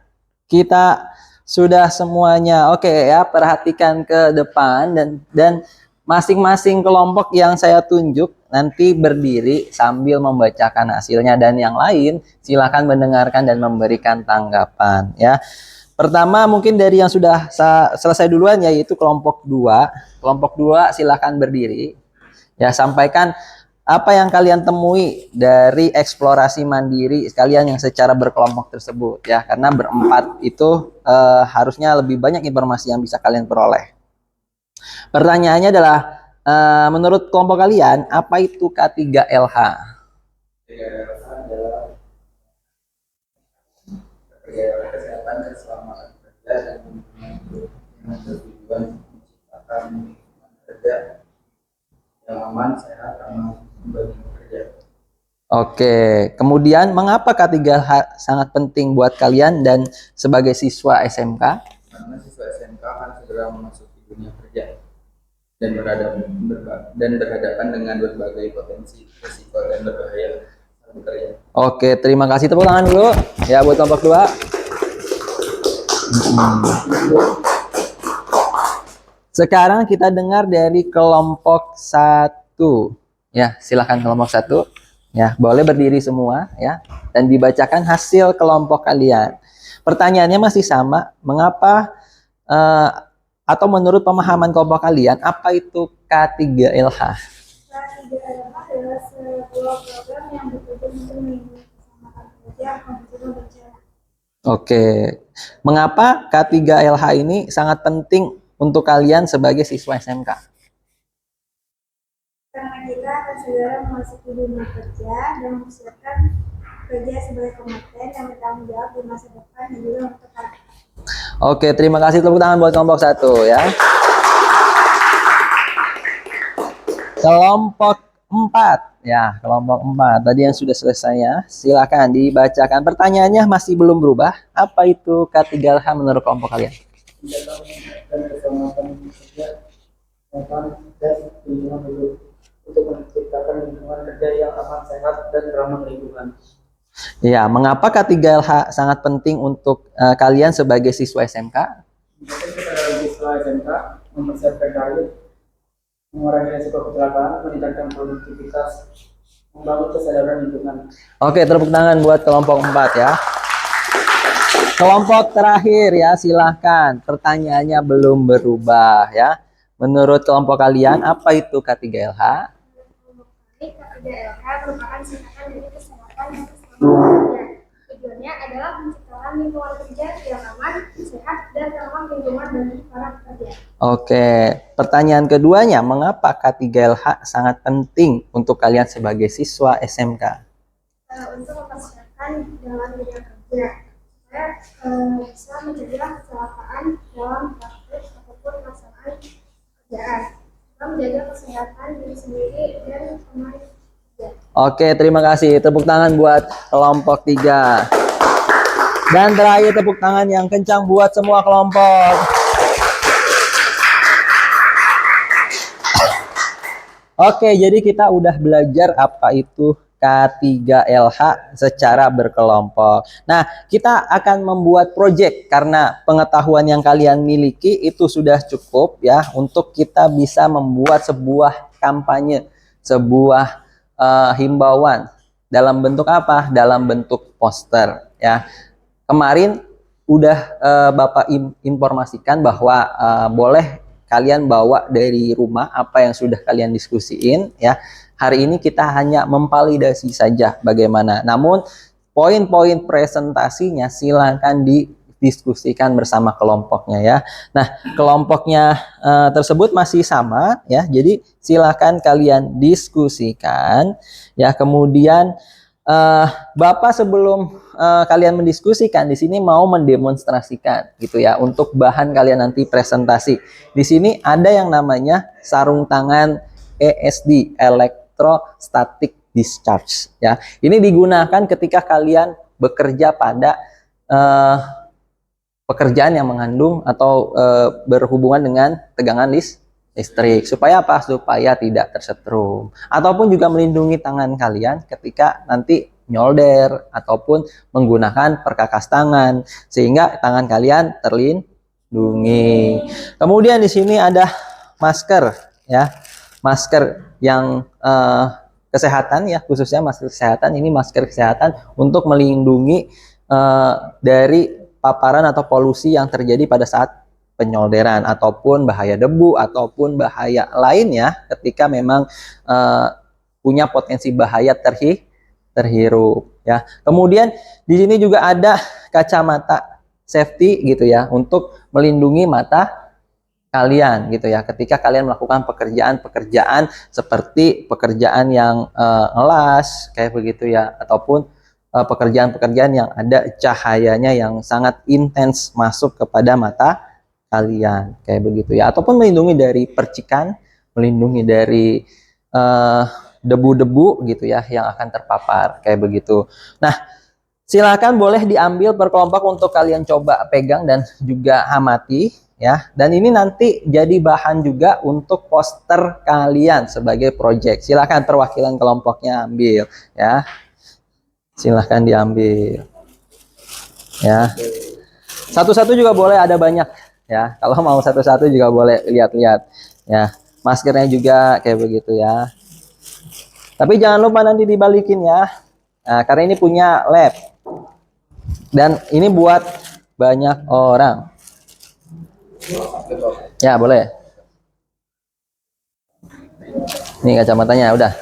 Kita sudah semuanya. Oke ya, perhatikan ke depan dan masing-masing kelompok yang saya tunjuk nanti berdiri sambil membacakan hasilnya, dan yang lain silakan mendengarkan dan memberikan tanggapan ya. Pertama mungkin dari yang sudah selesai duluan, yaitu kelompok 2. Kelompok 2 silakan berdiri. Ya, sampaikan apa yang kalian temui dari eksplorasi mandiri kalian yang secara berkelompok tersebut ya, karena berempat itu harusnya lebih banyak informasi yang bisa kalian peroleh. Pertanyaannya adalah menurut kelompok kalian apa itu K3LH? K3LH adalah kegiatan kesehatan keselamatan kerja dan dengan tujuan menciptakan lingkungan kerja yang aman, sehat, ramah bagi pekerja. Oke, kemudian mengapa K3H sangat penting buat kalian dan sebagai siswa SMK? Karena siswa SMK akan segera memasuki dunia kerja dan berhadapan dengan berbagai potensi, risiko, dan berbahaya saat bekerja. Oke, terima kasih. Tepuk tangan dulu ya buat kelompok 2. Sekarang kita dengar dari kelompok 1. Ya, silakan kelompok 1. Ya, boleh berdiri semua ya dan dibacakan hasil kelompok kalian. Pertanyaannya masih sama, mengapa atau menurut pemahaman kelompok kalian apa itu K3LH? K3LH adalah sebuah program yang bertujuan untuk melindungi keselamatan kerja apabila bencana. Oke, mengapa K3LH ini sangat penting untuk kalian sebagai siswa SMK? Karena kita akan segera memasuki dunia kerja dan mempersiapkan kerja sebagai kompeten yang bertanggung jawab di masa depan dan juga untuk anak. Oke, terima kasih, tepuk tangan buat kelompok 1 ya. Kelompok 4 ya, kelompok 4 tadi yang sudah selesai ya. Silakan dibacakan. Pertanyaannya masih belum berubah. Apa itu K3LH menurut kelompok kalian? Dan keselamatan kerja dan lingkungan hidup untuk menciptakan lingkungan kerja yang aman, sehat, dan ramah lingkungan. Ya, mengapa K3LH sangat penting untuk kalian sebagai siswa SMK? Mungkin kita dari siswa SMK mempersiapkan karir, mengurangi risiko kecelakaan, meningkatkan produktivitas, membangun kesadaran lingkungan. Oke, tepuk tangan buat kelompok 4 ya. Kelompok terakhir ya, silahkan. Pertanyaannya belum berubah ya. Menurut kelompok kalian, apa itu K3LH? K3LH merupakan singkatan dari kesehatan dan keselamatan kerja. Tujuannya adalah menciptakan menciptakan lingkungan kerja yang aman, sehat, dan ramah lingkungan bagi para pekerja. Oke, pertanyaan keduanya, mengapa K3LH sangat penting untuk kalian sebagai siswa SMK? Untuk mempersiapkan dalam dunia kerja, supaya bisa mencegah kecelakaan dalam praktik ataupun pelaksanaan pekerjaan, serta menjaga kesehatan diri sendiri dan teman kerja. Oke, terima kasih. Tepuk tangan buat kelompok 3. Dan terakhir tepuk tangan yang kencang buat semua kelompok. Oke, jadi kita udah belajar apa itu K3LH secara berkelompok. Nah, kita akan membuat project karena pengetahuan yang kalian miliki itu sudah cukup ya untuk kita bisa membuat sebuah kampanye, sebuah himbauan dalam bentuk apa? Dalam bentuk poster ya. Kemarin udah Bapak informasikan bahwa boleh kalian bawa dari rumah apa yang sudah kalian diskusiin ya. Hari ini kita hanya memvalidasi saja bagaimana. Namun poin-poin presentasinya silakan didiskusikan bersama kelompoknya ya. Nah, kelompoknya tersebut masih sama ya. Jadi silakan kalian diskusikan ya. Kemudian Bapak sebelum kalian mendiskusikan di sini mau mendemonstrasikan gitu ya untuk bahan kalian nanti presentasi. Di sini ada yang namanya sarung tangan ESD, electrostatic discharge ya. Ini digunakan ketika kalian bekerja pada pekerjaan yang mengandung atau berhubungan dengan tegangan listrik. Supaya apa? Supaya tidak tersetrum. Ataupun juga melindungi tangan kalian ketika nanti nyolder ataupun menggunakan perkakas tangan sehingga tangan kalian terlindungi. Kemudian di sini ada masker ya. Masker yang kesehatan ya, khususnya masker kesehatan. Ini masker kesehatan untuk melindungi dari paparan atau polusi yang terjadi pada saat penyolderan ataupun bahaya debu ataupun bahaya lainnya ketika memang punya potensi bahaya terhirup ya. Kemudian di sini juga ada kacamata safety gitu ya untuk melindungi mata kalian gitu ya ketika kalian melakukan pekerjaan-pekerjaan seperti pekerjaan yang ngelas kayak begitu ya ataupun pekerjaan-pekerjaan yang ada cahayanya yang sangat intens masuk kepada mata kalian kayak begitu ya ataupun melindungi dari percikan, melindungi dari debu-debu gitu ya yang akan terpapar kayak begitu. Nah, silakan boleh diambil per kelompok untuk kalian coba pegang dan juga amati ya. Dan ini nanti jadi bahan juga untuk poster kalian sebagai project. Silakan perwakilan kelompoknya ambil ya. Silahkan diambil ya. Satu-satu juga boleh, ada banyak ya. Kalau mau satu-satu juga boleh lihat-lihat ya. Maskernya juga kayak begitu ya. Tapi jangan lupa nanti dibalikin ya. Nah, karena ini punya lab dan ini buat banyak orang ya. Boleh ini kacamatanya udah.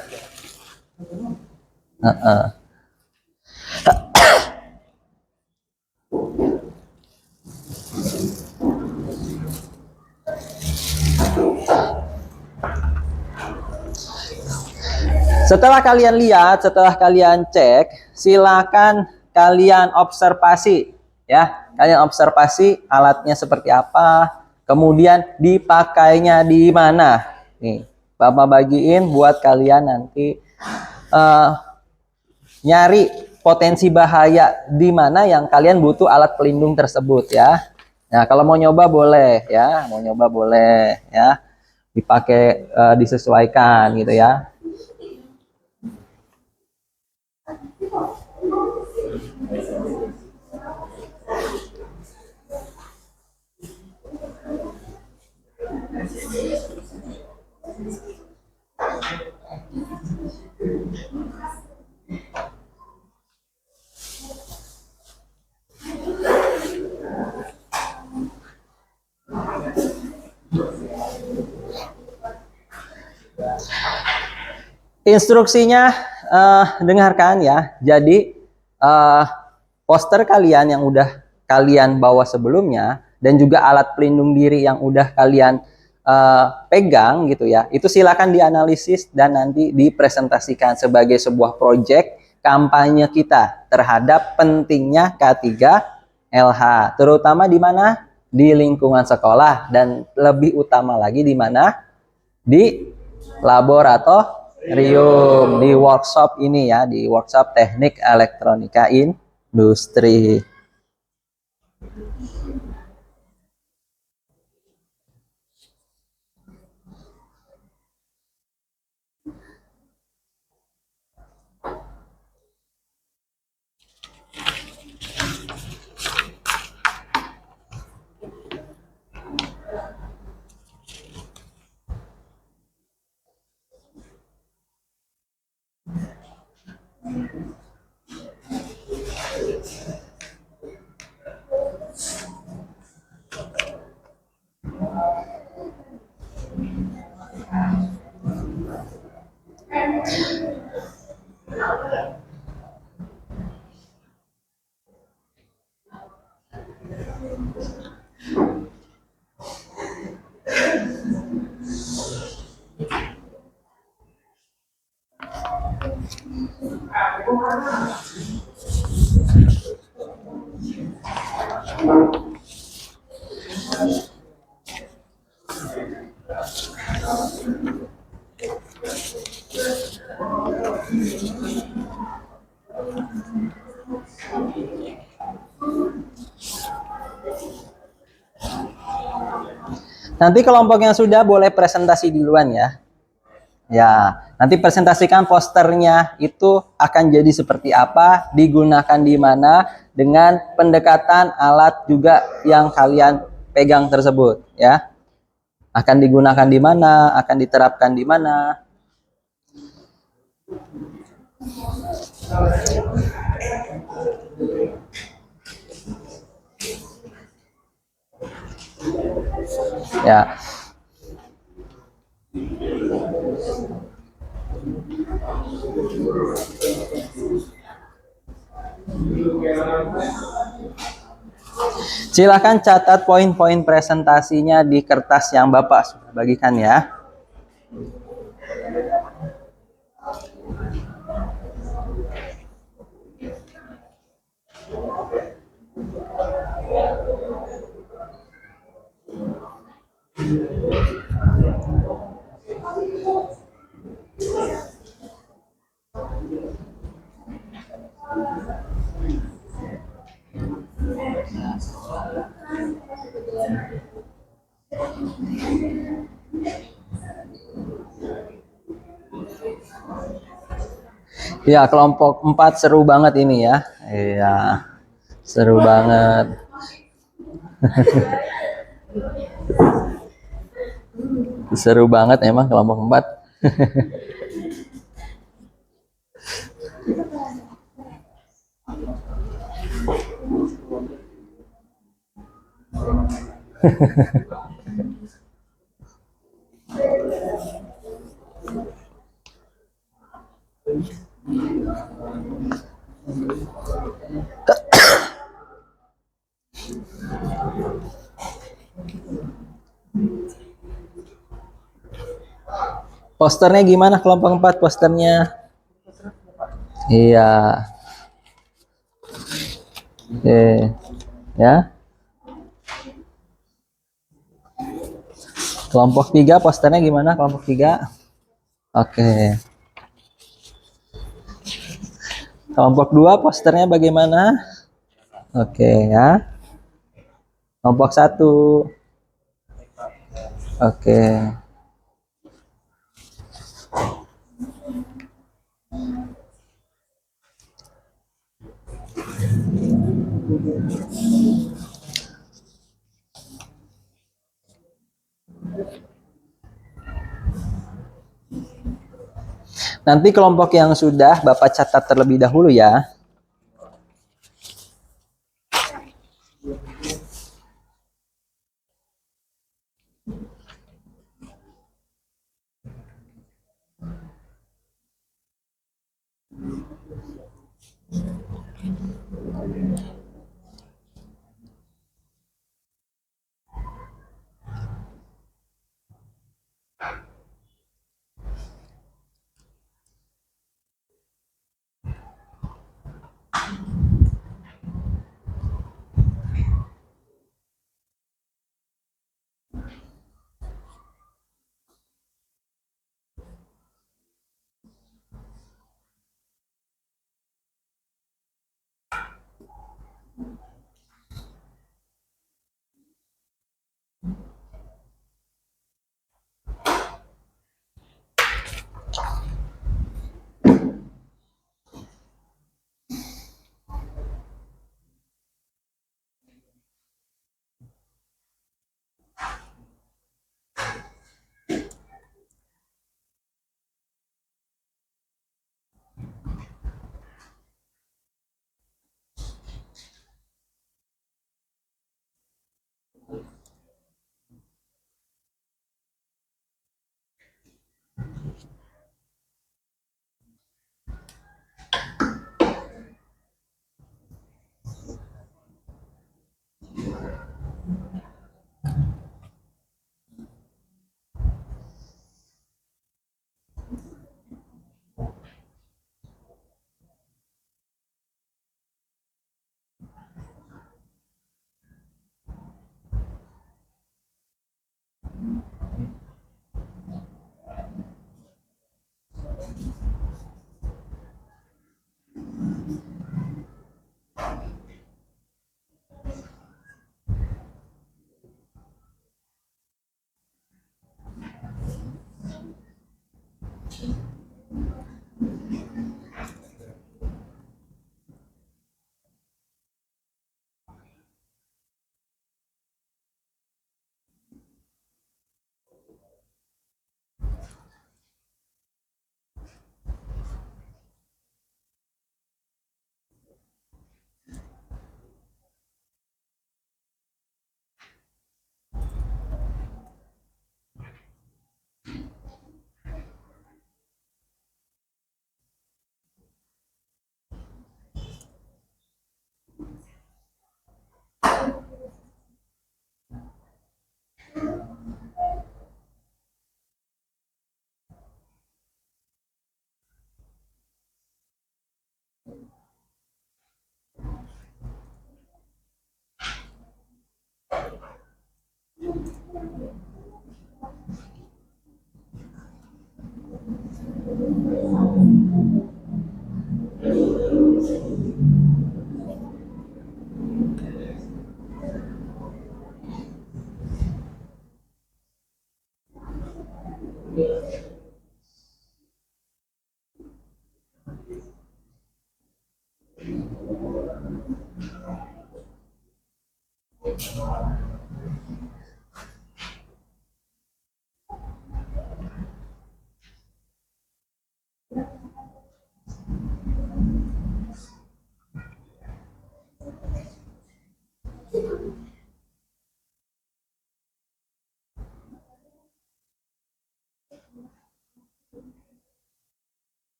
Setelah kalian lihat, setelah kalian cek, silakan kalian observasi ya. Kalian observasi alatnya seperti apa, kemudian dipakainya di mana. Nih, Bapak bagiin buat kalian nanti nyari potensi bahaya di mana yang kalian butuh alat pelindung tersebut ya. Nah, kalau mau nyoba boleh ya, mau nyoba boleh ya. Dipakai disesuaikan gitu ya. Instruksinya dengarkan ya. Jadi poster kalian yang udah kalian bawa sebelumnya dan juga alat pelindung diri yang udah kalian pegang gitu ya, itu silakan dianalisis dan nanti dipresentasikan sebagai sebuah proyek kampanye kita terhadap pentingnya K3LH, terutama di mana? Di lingkungan sekolah, dan lebih utama lagi di mana? Di laboratorium, di workshop ini ya, di workshop teknik elektronika industri. Nanti kelompok yang sudah boleh presentasi duluan ya. Ya, nanti presentasikan posternya itu akan jadi seperti apa, digunakan di mana, dengan pendekatan alat juga yang kalian pegang tersebut ya. Akan digunakan di mana, akan diterapkan di mana. Ya. Silakan catat poin-poin presentasinya di kertas yang Bapak sudah bagikan ya. Ya, kelompok 4 seru banget ini ya. Iya. Seru banget. Seru banget emang kelompok 4. Posternya gimana kelompok 4 posternya? Iya. Oke. Ya. Kelompok 3 posternya gimana kelompok 3? Oke. Kelompok 2 posternya bagaimana? Oke ya. Kelompok 1. Oke. Nanti kelompok yang sudah Bapak catat terlebih dahulu ya.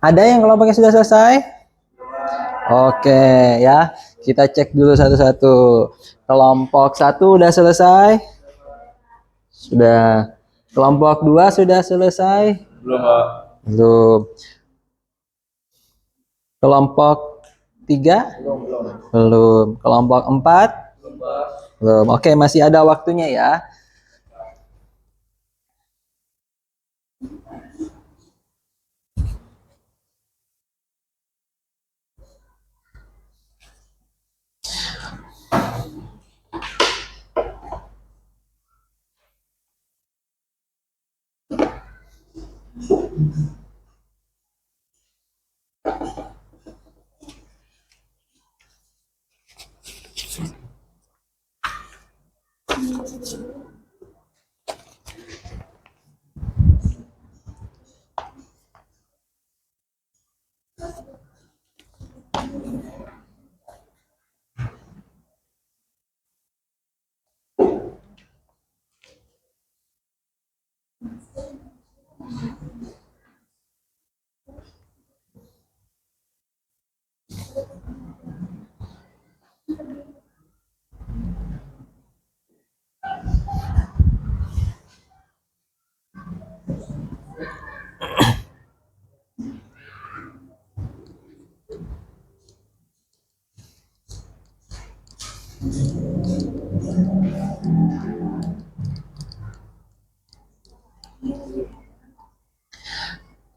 Ada yang kelompoknya sudah selesai? Oke ya, kita cek dulu satu-satu. Kelompok 1 udah selesai? Sudah. Kelompok 2 sudah selesai? Belum, Pak. Belum. Kelompok 3? Belum. Kelompok 4? Belum. Oke, masih ada waktunya ya.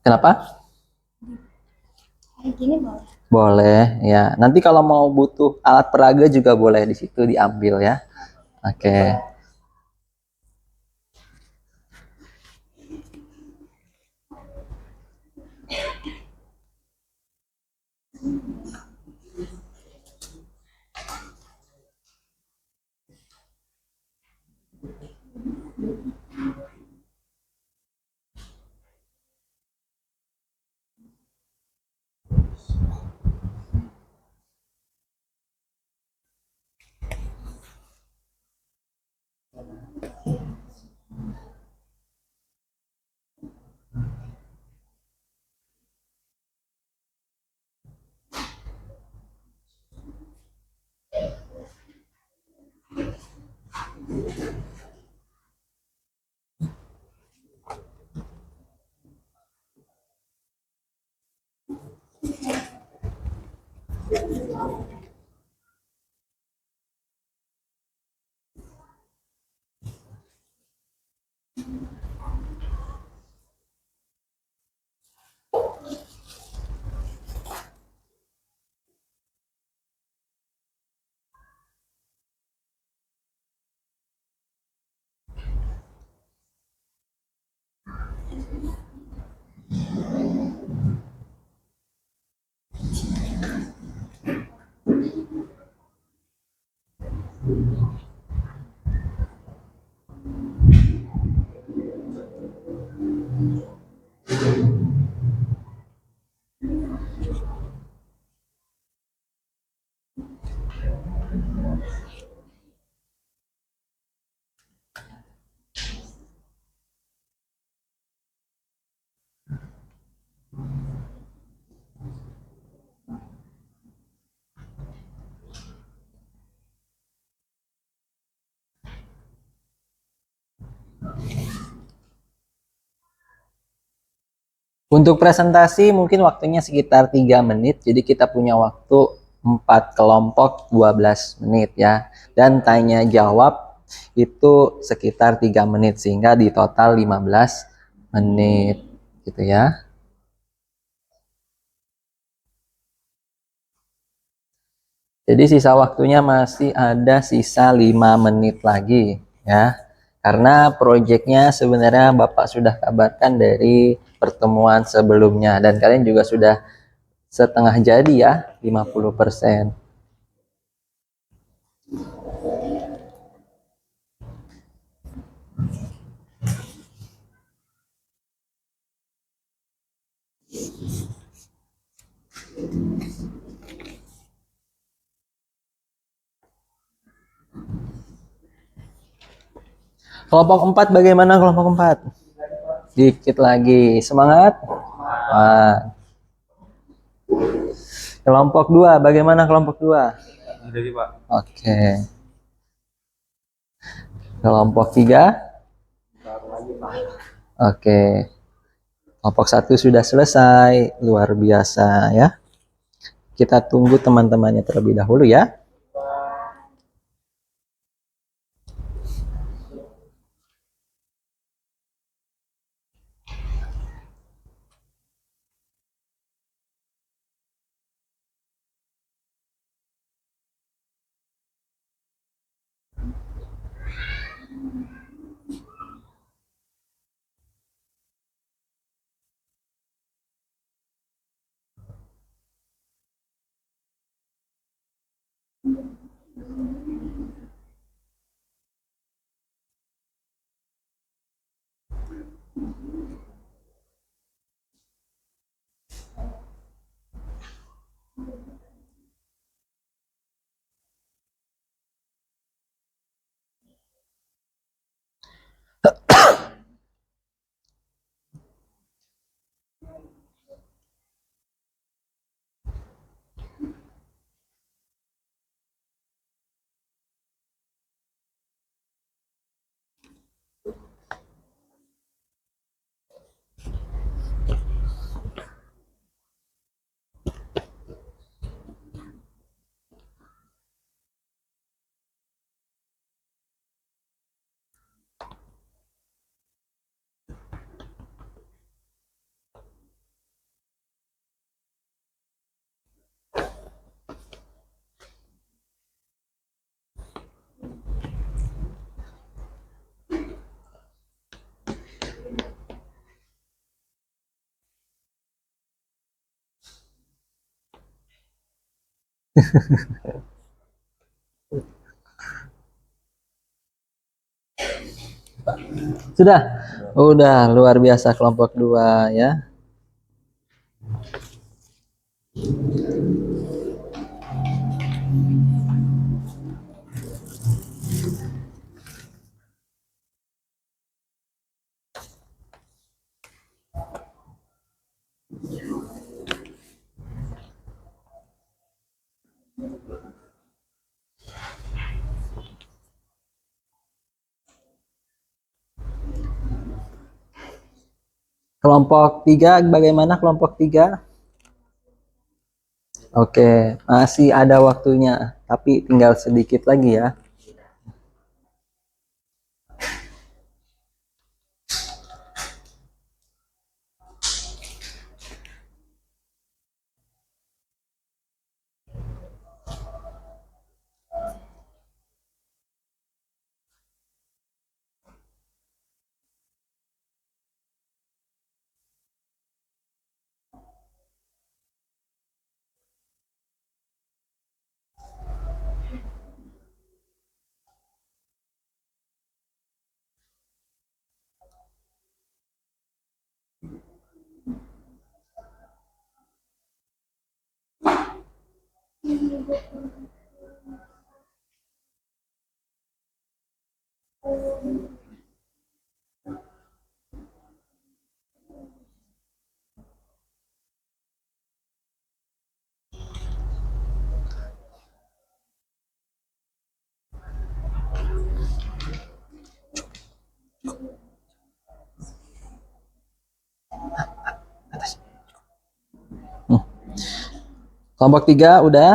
Kenapa? Kayak gini boleh. Boleh ya. Nanti kalau mau butuh alat peraga juga boleh di situ diambil ya. Oke. Untuk presentasi mungkin waktunya sekitar 3 menit. Jadi kita punya waktu 4 kelompok 12 menit ya. Dan tanya jawab itu sekitar 3 menit sehingga di total 15 menit gitu ya. Jadi sisa waktunya masih ada sisa 5 menit lagi ya. Karena proyeknya sebenarnya Bapak sudah kabarkan dari pertemuan sebelumnya dan kalian juga sudah setengah jadi ya, 50%. Kelompok 4 bagaimana kelompok 4? Dikit lagi. Semangat. Wah. Kelompok 2 bagaimana kelompok 2? Jadi Pak. Oke. Kelompok 3? Oke. Kelompok 1 sudah selesai. Luar biasa ya. Kita tunggu teman-temannya terlebih dahulu ya. Sudah? Udah luar biasa kelompok 2 ya. Kelompok 3 bagaimana kelompok 3? Oke, masih ada waktunya, tapi tinggal sedikit lagi ya. Hmm. Kelompok 3 udah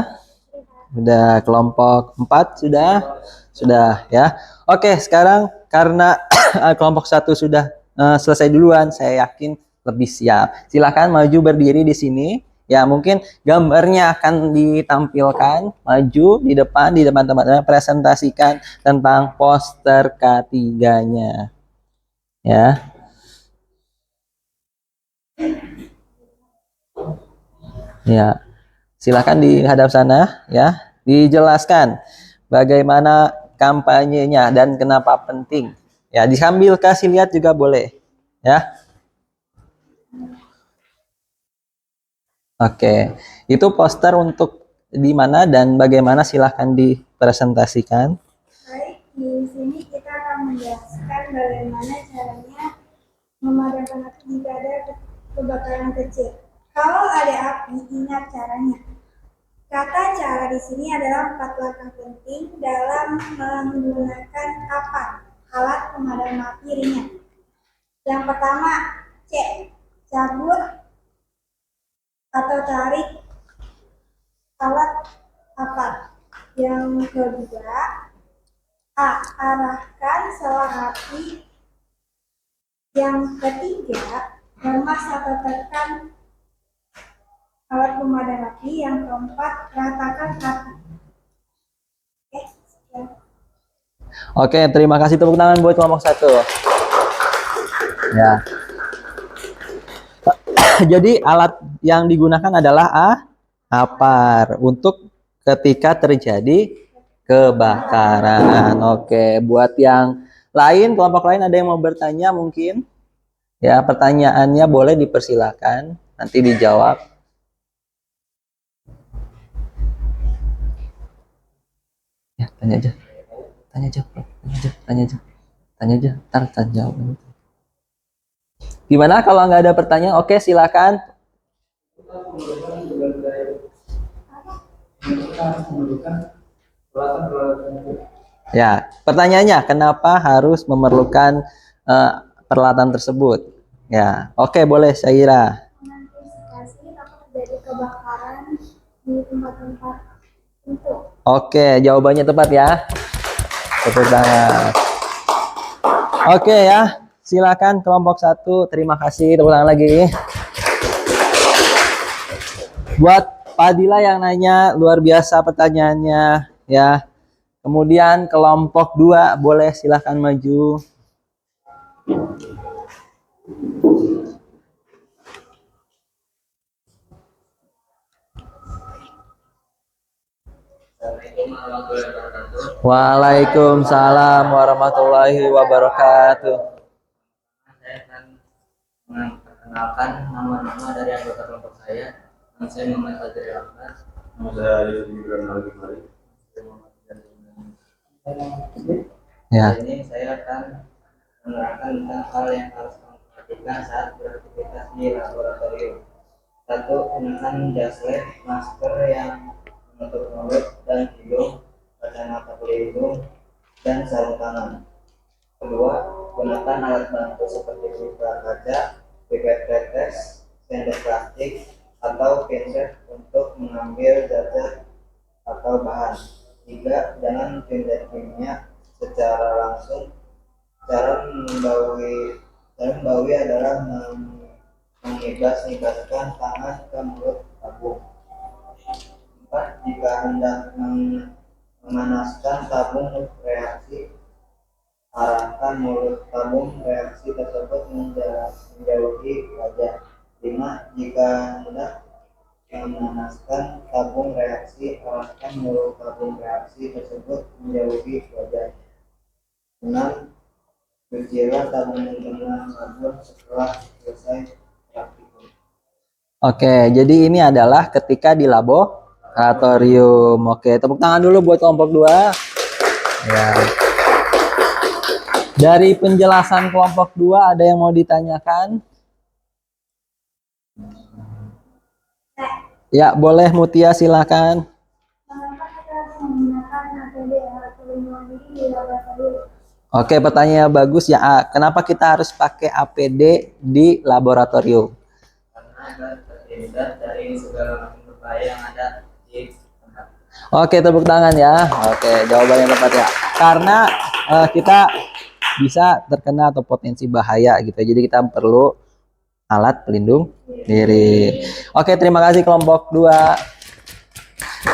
kelompok 4 sudah ya. Oke, sekarang karena kelompok 1 sudah selesai duluan, saya yakin lebih siap. Silakan maju berdiri di sini. Ya, mungkin gambarnya akan ditampilkan, maju di depan teman-teman presentasikan tentang poster ketiganya. Ya. Ya. Silakan dihadap sana ya. Dijelaskan bagaimana kampanyenya dan kenapa penting. Ya, disambil kasih lihat juga boleh. Ya. Oke. Itu poster untuk di mana dan bagaimana silahkan dipresentasikan. Baik, di sini kita akan menjelaskan bagaimana caranya memadamkan api jika ada kebakaran kecil. Kalau ada api, ingat caranya. Kata cara di sini adalah 4 langkah penting dalam menggunakan alat pemadam api ringan. Yang pertama, C. Cabut atau tarik alat apat. Yang kedua, A. Arahkan selang api. Yang ketiga, lemas atau tekan alat pemadam api. Yang keempat, ratakan api. Oke, sekian. Oke, terima kasih, tepuk tangan buat kelompok 1. Ya. Jadi alat yang digunakan adalah apar untuk ketika terjadi kebakaran. Oke, buat yang lain, kelompok lain ada yang mau bertanya mungkin? Ya, pertanyaannya boleh dipersilakan, nanti dijawab. Ya, tanya aja. Tanya aja, Bro. Tanya aja, ntar jawab. Gimana kalau nggak ada pertanyaan? Oke, silakan. Ya, pertanyaannya kenapa harus memerlukan peralatan tersebut? Ya, oke, boleh Syaira. Mengantisipasi takut terjadi kebakaran di tempat-tempat tertentu. Oke, jawabannya tepat ya. Tepuk tangan. Oke ya, silakan kelompok 1. Terima kasih, tepuk tangan lagi. Buat Padila yang nanya, luar biasa pertanyaannya ya. Kemudian kelompok 2 boleh silahkan maju. Waalaikumsalam warahmatullahi wabarakatuh. Saya akan memperkenalkan nama-nama dari anggota kelompok saya. Nama saya Muhammad Fadri Ahmad. Nama saya Yusuf Gibran Al-Ghifari. Ya. Hari ini saya akan menerangkan tentang hal yang harus kamu perhatikan saat beraktivitas di laboratorium. 1. Gunakan jas lab, masker yang menutup mulut dan hidung, kacamata pelindung, dan sarung tangan. 2. Gunakan alat bantu seperti filter kaca, pipet tetes, sendok plastik, atau pinset untuk mengambil mengambil zat atau bahan. 3. Jangan tindak kimia secara langsung. Cara membaui adalah mengibas-ibaskan tangan ke mulut tabung. 4. Jika hendak memanaskan tabung reaksi, arahkan mulut tabung reaksi tersebut menjauhi wajah. 5. Jika hendak memanaskan tabung reaksi, arahkan mulut tabung reaksi tersebut menjauhi wajah. 6. Cucilah tabung dengan sabun setelah selesai praktikum. Oke, jadi ini adalah ketika di laboratorium. Oke, tepuk tangan dulu buat kelompok 2. Ya. Dari penjelasan kelompok 2 ada yang mau ditanyakan? Ya, boleh Mutia, silakan. Mengapa kita harus menggunakan APD atau pelindung diri di laboratorium? Oke, pertanyaannya bagus ya. A. Kenapa kita harus pakai APD di laboratorium? Karena agar terhindar dari segala macam berbahaya yang ada di tempat. Oke, tepuk tangan ya. Oke, jawaban yang tepat ya. Karena kita bisa terkena atau potensi bahaya gitu. Jadi kita perlu alat pelindung diri. Oke, terima kasih kelompok 2.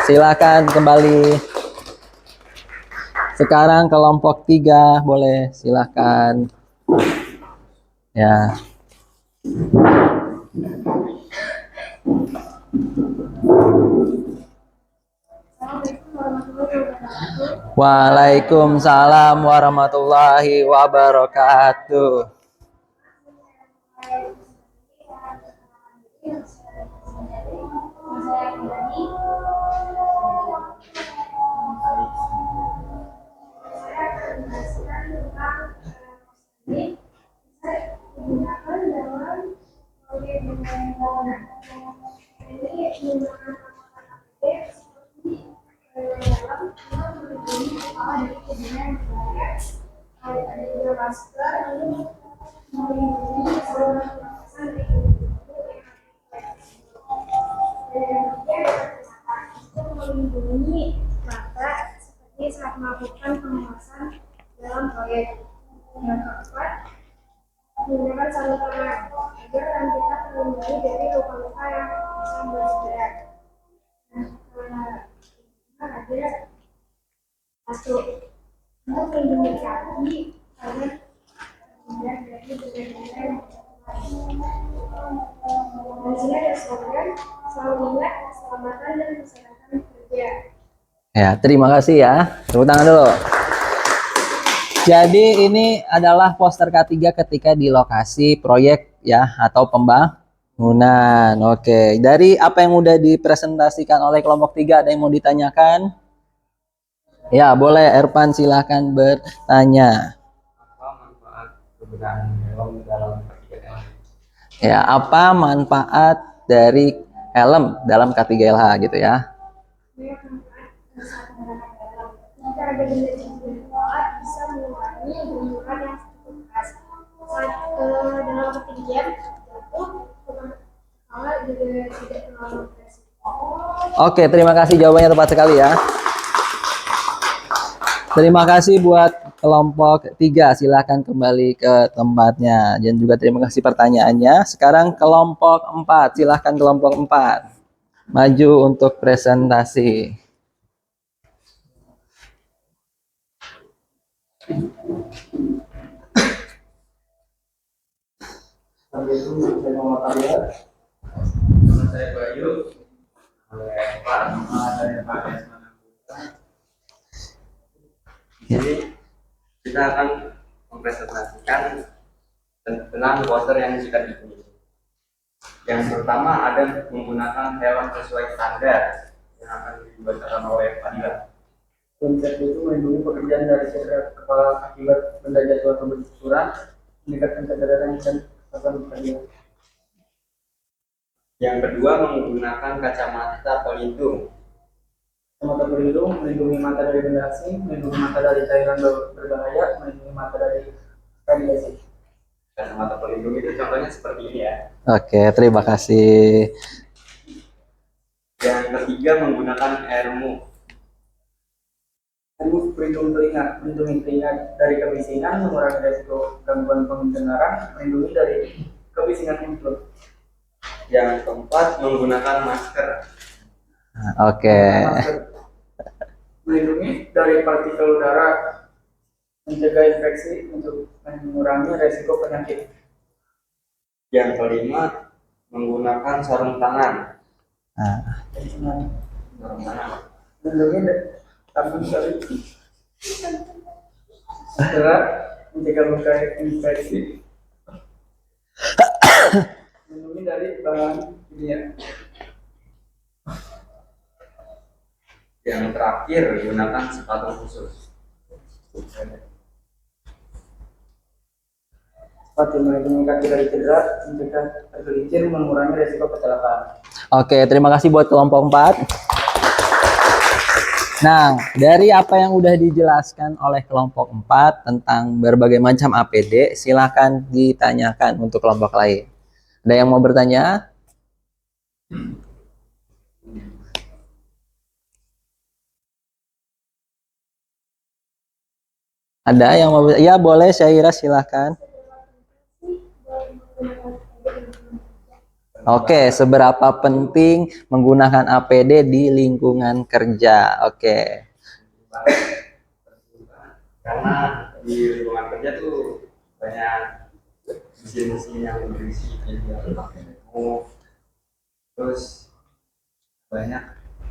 Silakan kembali. Sekarang kelompok 3 boleh silakan. Ya. Waalaikumsalam warahmatullahi wabarakatuh. Melindungi mata seperti saat melakukan pengawasan dalam proyek. Yang keempat, menggunakan sarung tangan agar tangan kita terlindungi dari luka-luka yang bisa bercedera. Nah, ada satu untuk melindungi kaki karena terhindar dari benda-benda yang dan sini ada slogan selalu ingat keselamatan dan kesehatan kerja. Ya, terima kasih ya. Tepuk tangan dulu. Jadi ini adalah poster K3 ketika di lokasi proyek ya atau pembangunan. Oke, dari apa yang udah dipresentasikan oleh kelompok 3 ada yang mau ditanyakan? Ya, boleh Erpan silahkan bertanya. Apa manfaat penggunaan helm dalam K3LH? Ya, apa manfaat dari helm dalam K3LH gitu ya? Banyak manfaat saat menggunakan helm. Jika ada benda jatuh di kepala, bisa mengurangi benturan yang cukup keras. Saat dalam ketinggian jatuh, kepala juga tidak terlalu beresiko. Oke, terima kasih jawabannya tepat sekali ya. Terima kasih buat kelompok 3. Silahkan kembali ke tempatnya. Dan juga terima kasih pertanyaannya. Sekarang kelompok 4. Silahkan kelompok 4. Maju untuk presentasi. Nama saya Bayu, oleh Pak dari Pak Desmond. Jadi kita akan mempresentasikan tentang poster yang sudah dipilih. Yang pertama ada menggunakan helm sesuai standar yang akan dibacakan oleh Pak Dila. Konsep itu melindungi pekerjaan dari cedera kepala akibat benda jatuh atau benturan, meningkatkan kesadaran dan kesehatan pekerja. Yang kedua menggunakan kacamata pelindung. Kacamata pelindung melindungi mata dari benda asing, melindungi mata dari cairan berbahaya, melindungi mata dari radiasi. Kacamata pelindung itu contohnya seperti ini ya. Oke, terima kasih. Yang ketiga menggunakan airmove. Airmove melindungi telinga dari kebisingan, mengurangi resiko gangguan pendengaran, melindungi dari kebisingan muncul. Yang keempat menggunakan masker. Oke. Masker melindungi dari partikel udara, mencegah infeksi untuk mengurangi resiko penyakit. Yang kelima menggunakan sarung tangan. Sarung tangan. Melindungi tabung dari berat, mencegah luka infeksi, melindungi dari bahan kimia. Yang terakhir gunakan sepatu khusus. Sepatu melindungi kaki dari cedera, mencegah tergelincir, mengurangi resiko kecelakaan. Oke, terima kasih buat kelompok 4. Nah, dari apa yang udah dijelaskan oleh kelompok 4 tentang berbagai macam APD, silakan ditanyakan untuk kelompok lain. Ada yang mau bertanya? Ada yang mau? Ya, boleh, Syaira, silakan. Oke, seberapa penting menggunakan APD di lingkungan kerja? Oke. Karena di lingkungan kerja tuh banyak mesin-mesin yang berisi move, terus banyak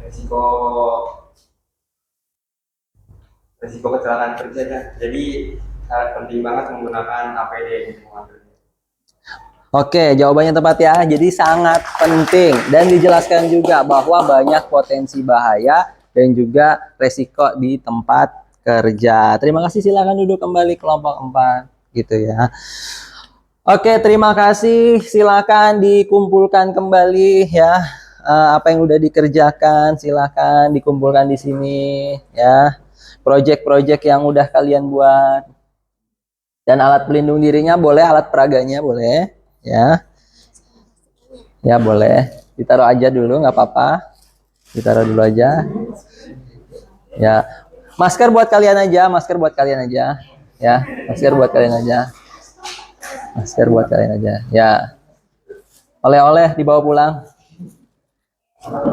resiko kecelakaan kerja ya. Jadi sangat penting banget menggunakan APD di lingkungan kerja. Oke, jawabannya tepat ya. Jadi sangat penting dan dijelaskan juga bahwa banyak potensi bahaya dan juga resiko di tempat kerja. Terima kasih, silakan duduk kembali kelompok 4 gitu ya. Oke, terima kasih. Silakan dikumpulkan kembali ya. Apa yang udah dikerjakan silakan dikumpulkan di sini ya. Proyek-proyek yang udah kalian buat. Dan alat pelindung dirinya boleh, alat peraganya boleh. Ya, ya boleh. Ditaruh aja dulu, nggak apa-apa. Ditaruh dulu aja. Ya, masker buat kalian aja, masker buat kalian aja. Ya, masker buat kalian aja. Masker buat kalian aja. Ya, oleh-oleh dibawa pulang.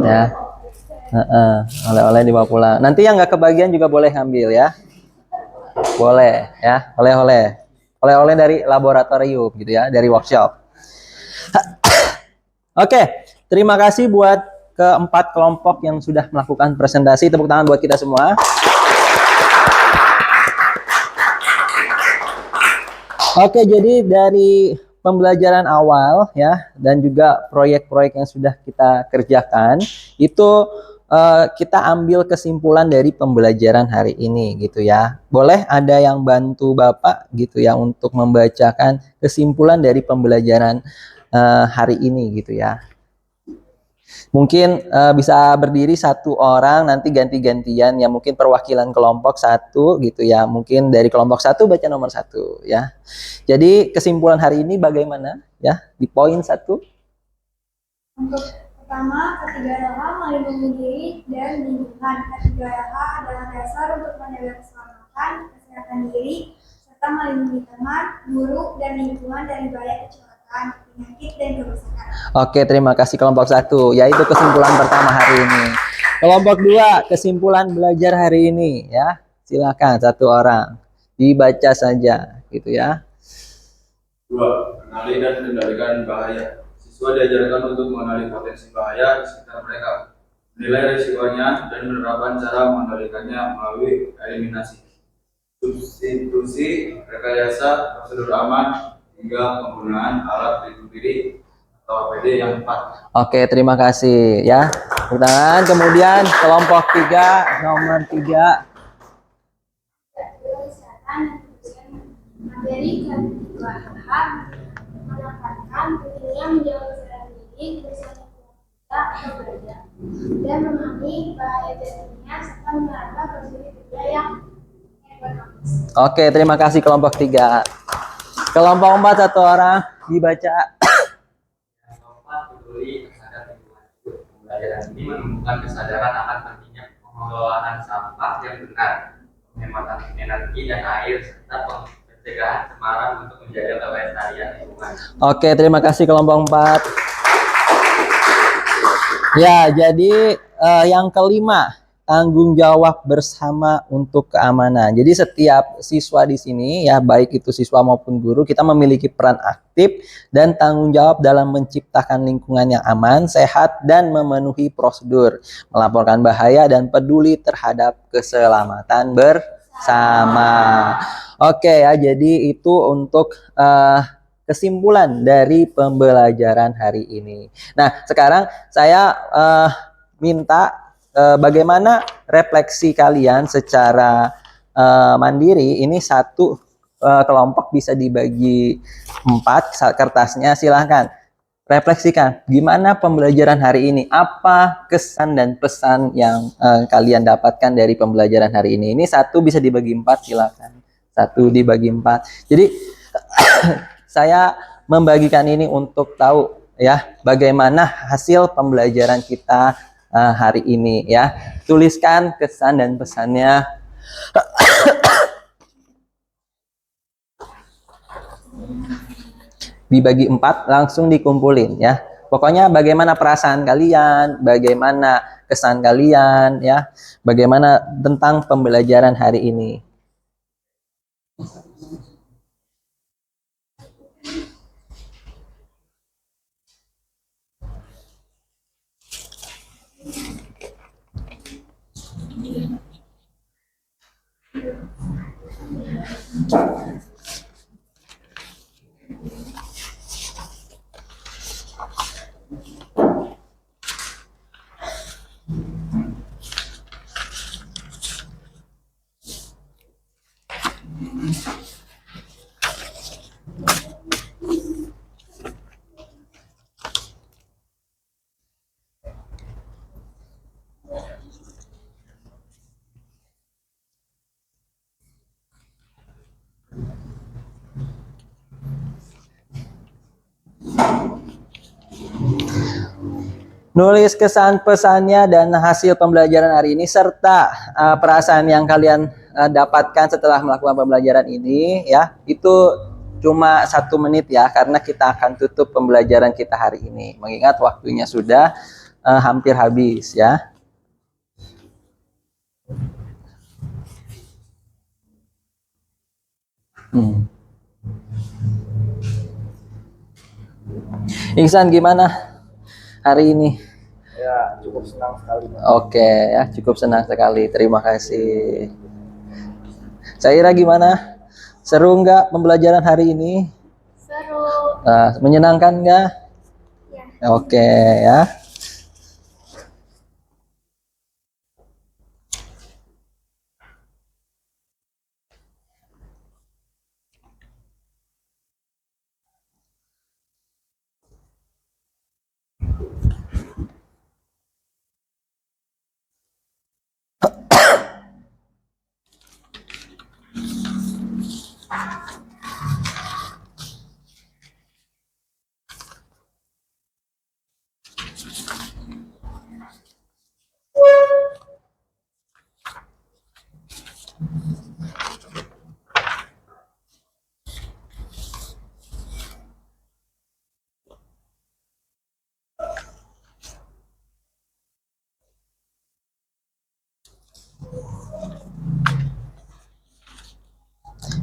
Ya, oleh-oleh dibawa pulang. Nanti yang nggak kebagian juga boleh ngambil ya. Boleh ya, oleh-oleh. Oleh-oleh dari laboratorium gitu ya, dari workshop. Oke, terima kasih buat keempat kelompok yang sudah melakukan presentasi. Tepuk tangan buat kita semua. Oke, jadi dari pembelajaran awal ya dan juga proyek-proyek yang sudah kita kerjakan itu kita ambil kesimpulan dari pembelajaran hari ini gitu ya. Boleh ada yang bantu Bapak gitu ya untuk membacakan kesimpulan dari pembelajaran hari ini gitu ya. Mungkin bisa berdiri satu orang nanti ganti-gantian ya, mungkin perwakilan kelompok satu gitu ya. Mungkin dari kelompok satu baca nomor 1 ya. Jadi kesimpulan hari ini bagaimana ya di poin 1? Untuk pertama, ketiga melindungi diri dan lingkungan. Ketiga adalah dasar untuk menjaga keselamatan, kesehatan diri, serta melindungi teman, guru, dan lingkungan dari bahaya kecelakaan, penyakit, dan kerusakan. Oke, terima kasih kelompok 1. Yaitu kesimpulan pertama hari ini. Kelompok 2, kesimpulan belajar hari ini ya. Silakan satu orang dibaca saja gitu ya. 2. Kenali dan kendalikan bahaya. Siswa diajarkan untuk mengenali potensi bahaya di sekitar mereka, menilai risikonya, dan menerapkan cara mengendalikannya melalui eliminasi, substitusi, rekayasa, prosedur aman, hingga penggunaan alat pelindung diri atau APD yang tepat. Oke, terima kasih ya. Tepuk tangan. Kemudian kelompok 3, nomor 3. Materi kebutuhan menekankan pentingnya menjaga kesehatan diri, kebersihan kita atau belajar, dan memahami bahaya jadinya serta menerapkan prosedur kerja yang ekonomis. Oke, terima kasih kelompok 3. Kelompok 4 satu orang dibaca. Yang keempat peduli terhadap lingkungan hidup, pembelajaran ini menumbuhkan kesadaran akan pentingnya pengelolaan sampah yang benar, penghematan energi dan air, serta pencegahan cemaran untuk menjaga kelestarian lingkungan. Oke, terima kasih kelompok 4. Ya, jadi yang kelima, tanggung jawab bersama untuk keamanan. Jadi setiap siswa di sini ya, baik itu siswa maupun guru, kita memiliki peran aktif dan tanggung jawab dalam menciptakan lingkungan yang aman, sehat, dan memenuhi prosedur, melaporkan bahaya dan peduli terhadap keselamatan bersama. Oke ya, jadi itu untuk kesimpulan dari pembelajaran hari ini. Nah, sekarang saya minta bagaimana refleksi kalian secara mandiri. Ini satu kelompok bisa dibagi 4 kertasnya. Silahkan refleksikan gimana pembelajaran hari ini. Apa kesan dan pesan yang kalian dapatkan dari pembelajaran hari ini. Ini satu bisa dibagi 4, silahkan. Satu dibagi 4. Jadi saya membagikan ini untuk tahu ya bagaimana hasil pembelajaran kita hari ini ya. Tuliskan kesan dan pesannya. Dibagi 4, langsung dikumpulin ya. Pokoknya bagaimana perasaan kalian, bagaimana kesan kalian ya, bagaimana tentang pembelajaran hari ini. Nulis kesan pesannya dan hasil pembelajaran hari ini serta perasaan yang kalian dapatkan setelah melakukan pembelajaran ini ya. Itu cuma 1 menit ya, karena kita akan tutup pembelajaran kita hari ini. Mengingat waktunya sudah hampir habis ya. Iksan gimana hari ini? Ya, cukup senang sekali. Oke ya, cukup senang sekali. Terima kasih. Saira gimana? Seru nggak pembelajaran hari ini? Seru. Menyenangkan nggak? Ya. Oke ya.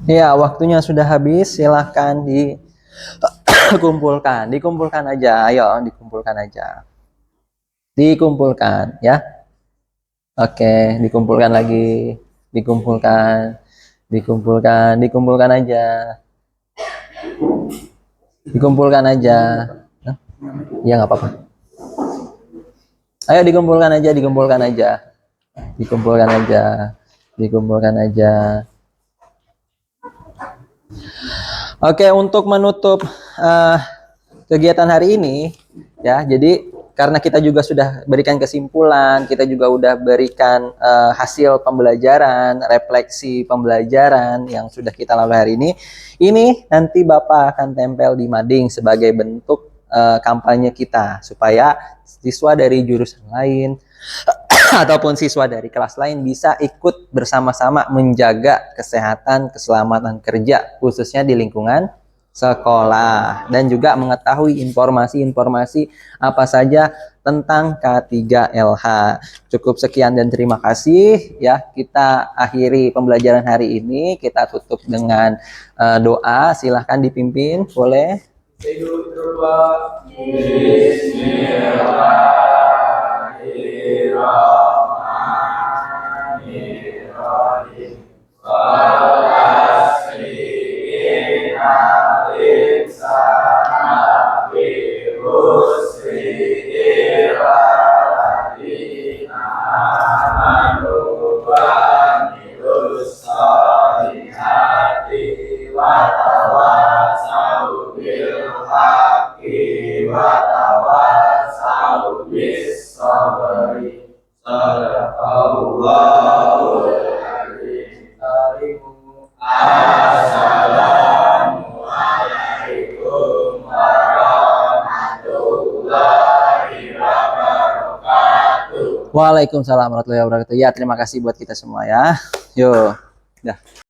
Ya, waktunya sudah habis. Silahkan dikumpulkan. Dikumpulkan aja. Ayo, dikumpulkan aja. Dikumpulkan, ya. Oke, dikumpulkan lagi. Dikumpulkan. Dikumpulkan. Dikumpulkan aja. Dikumpulkan aja. Hah? Ya, nggak apa-apa. Ayo dikumpulkan aja. Dikumpulkan aja. Dikumpulkan aja. Dikumpulkan aja. Oke, untuk menutup kegiatan hari ini ya, jadi karena kita juga sudah berikan kesimpulan, kita juga udah berikan hasil pembelajaran, refleksi pembelajaran yang sudah kita lalui hari ini nanti Bapak akan tempel di mading sebagai bentuk kampanye kita supaya siswa dari jurusan lain ataupun siswa dari kelas lain bisa ikut bersama-sama menjaga kesehatan, keselamatan kerja khususnya di lingkungan sekolah dan juga mengetahui informasi-informasi apa saja tentang K3LH. Cukup sekian dan terima kasih ya. Kita akhiri pembelajaran hari ini, kita tutup dengan doa. Silahkan dipimpin, boleh. Waalaikumsalam warahmatullahi wabarakatuh. Ya, terima kasih buat kita semua ya. Yo. Dah.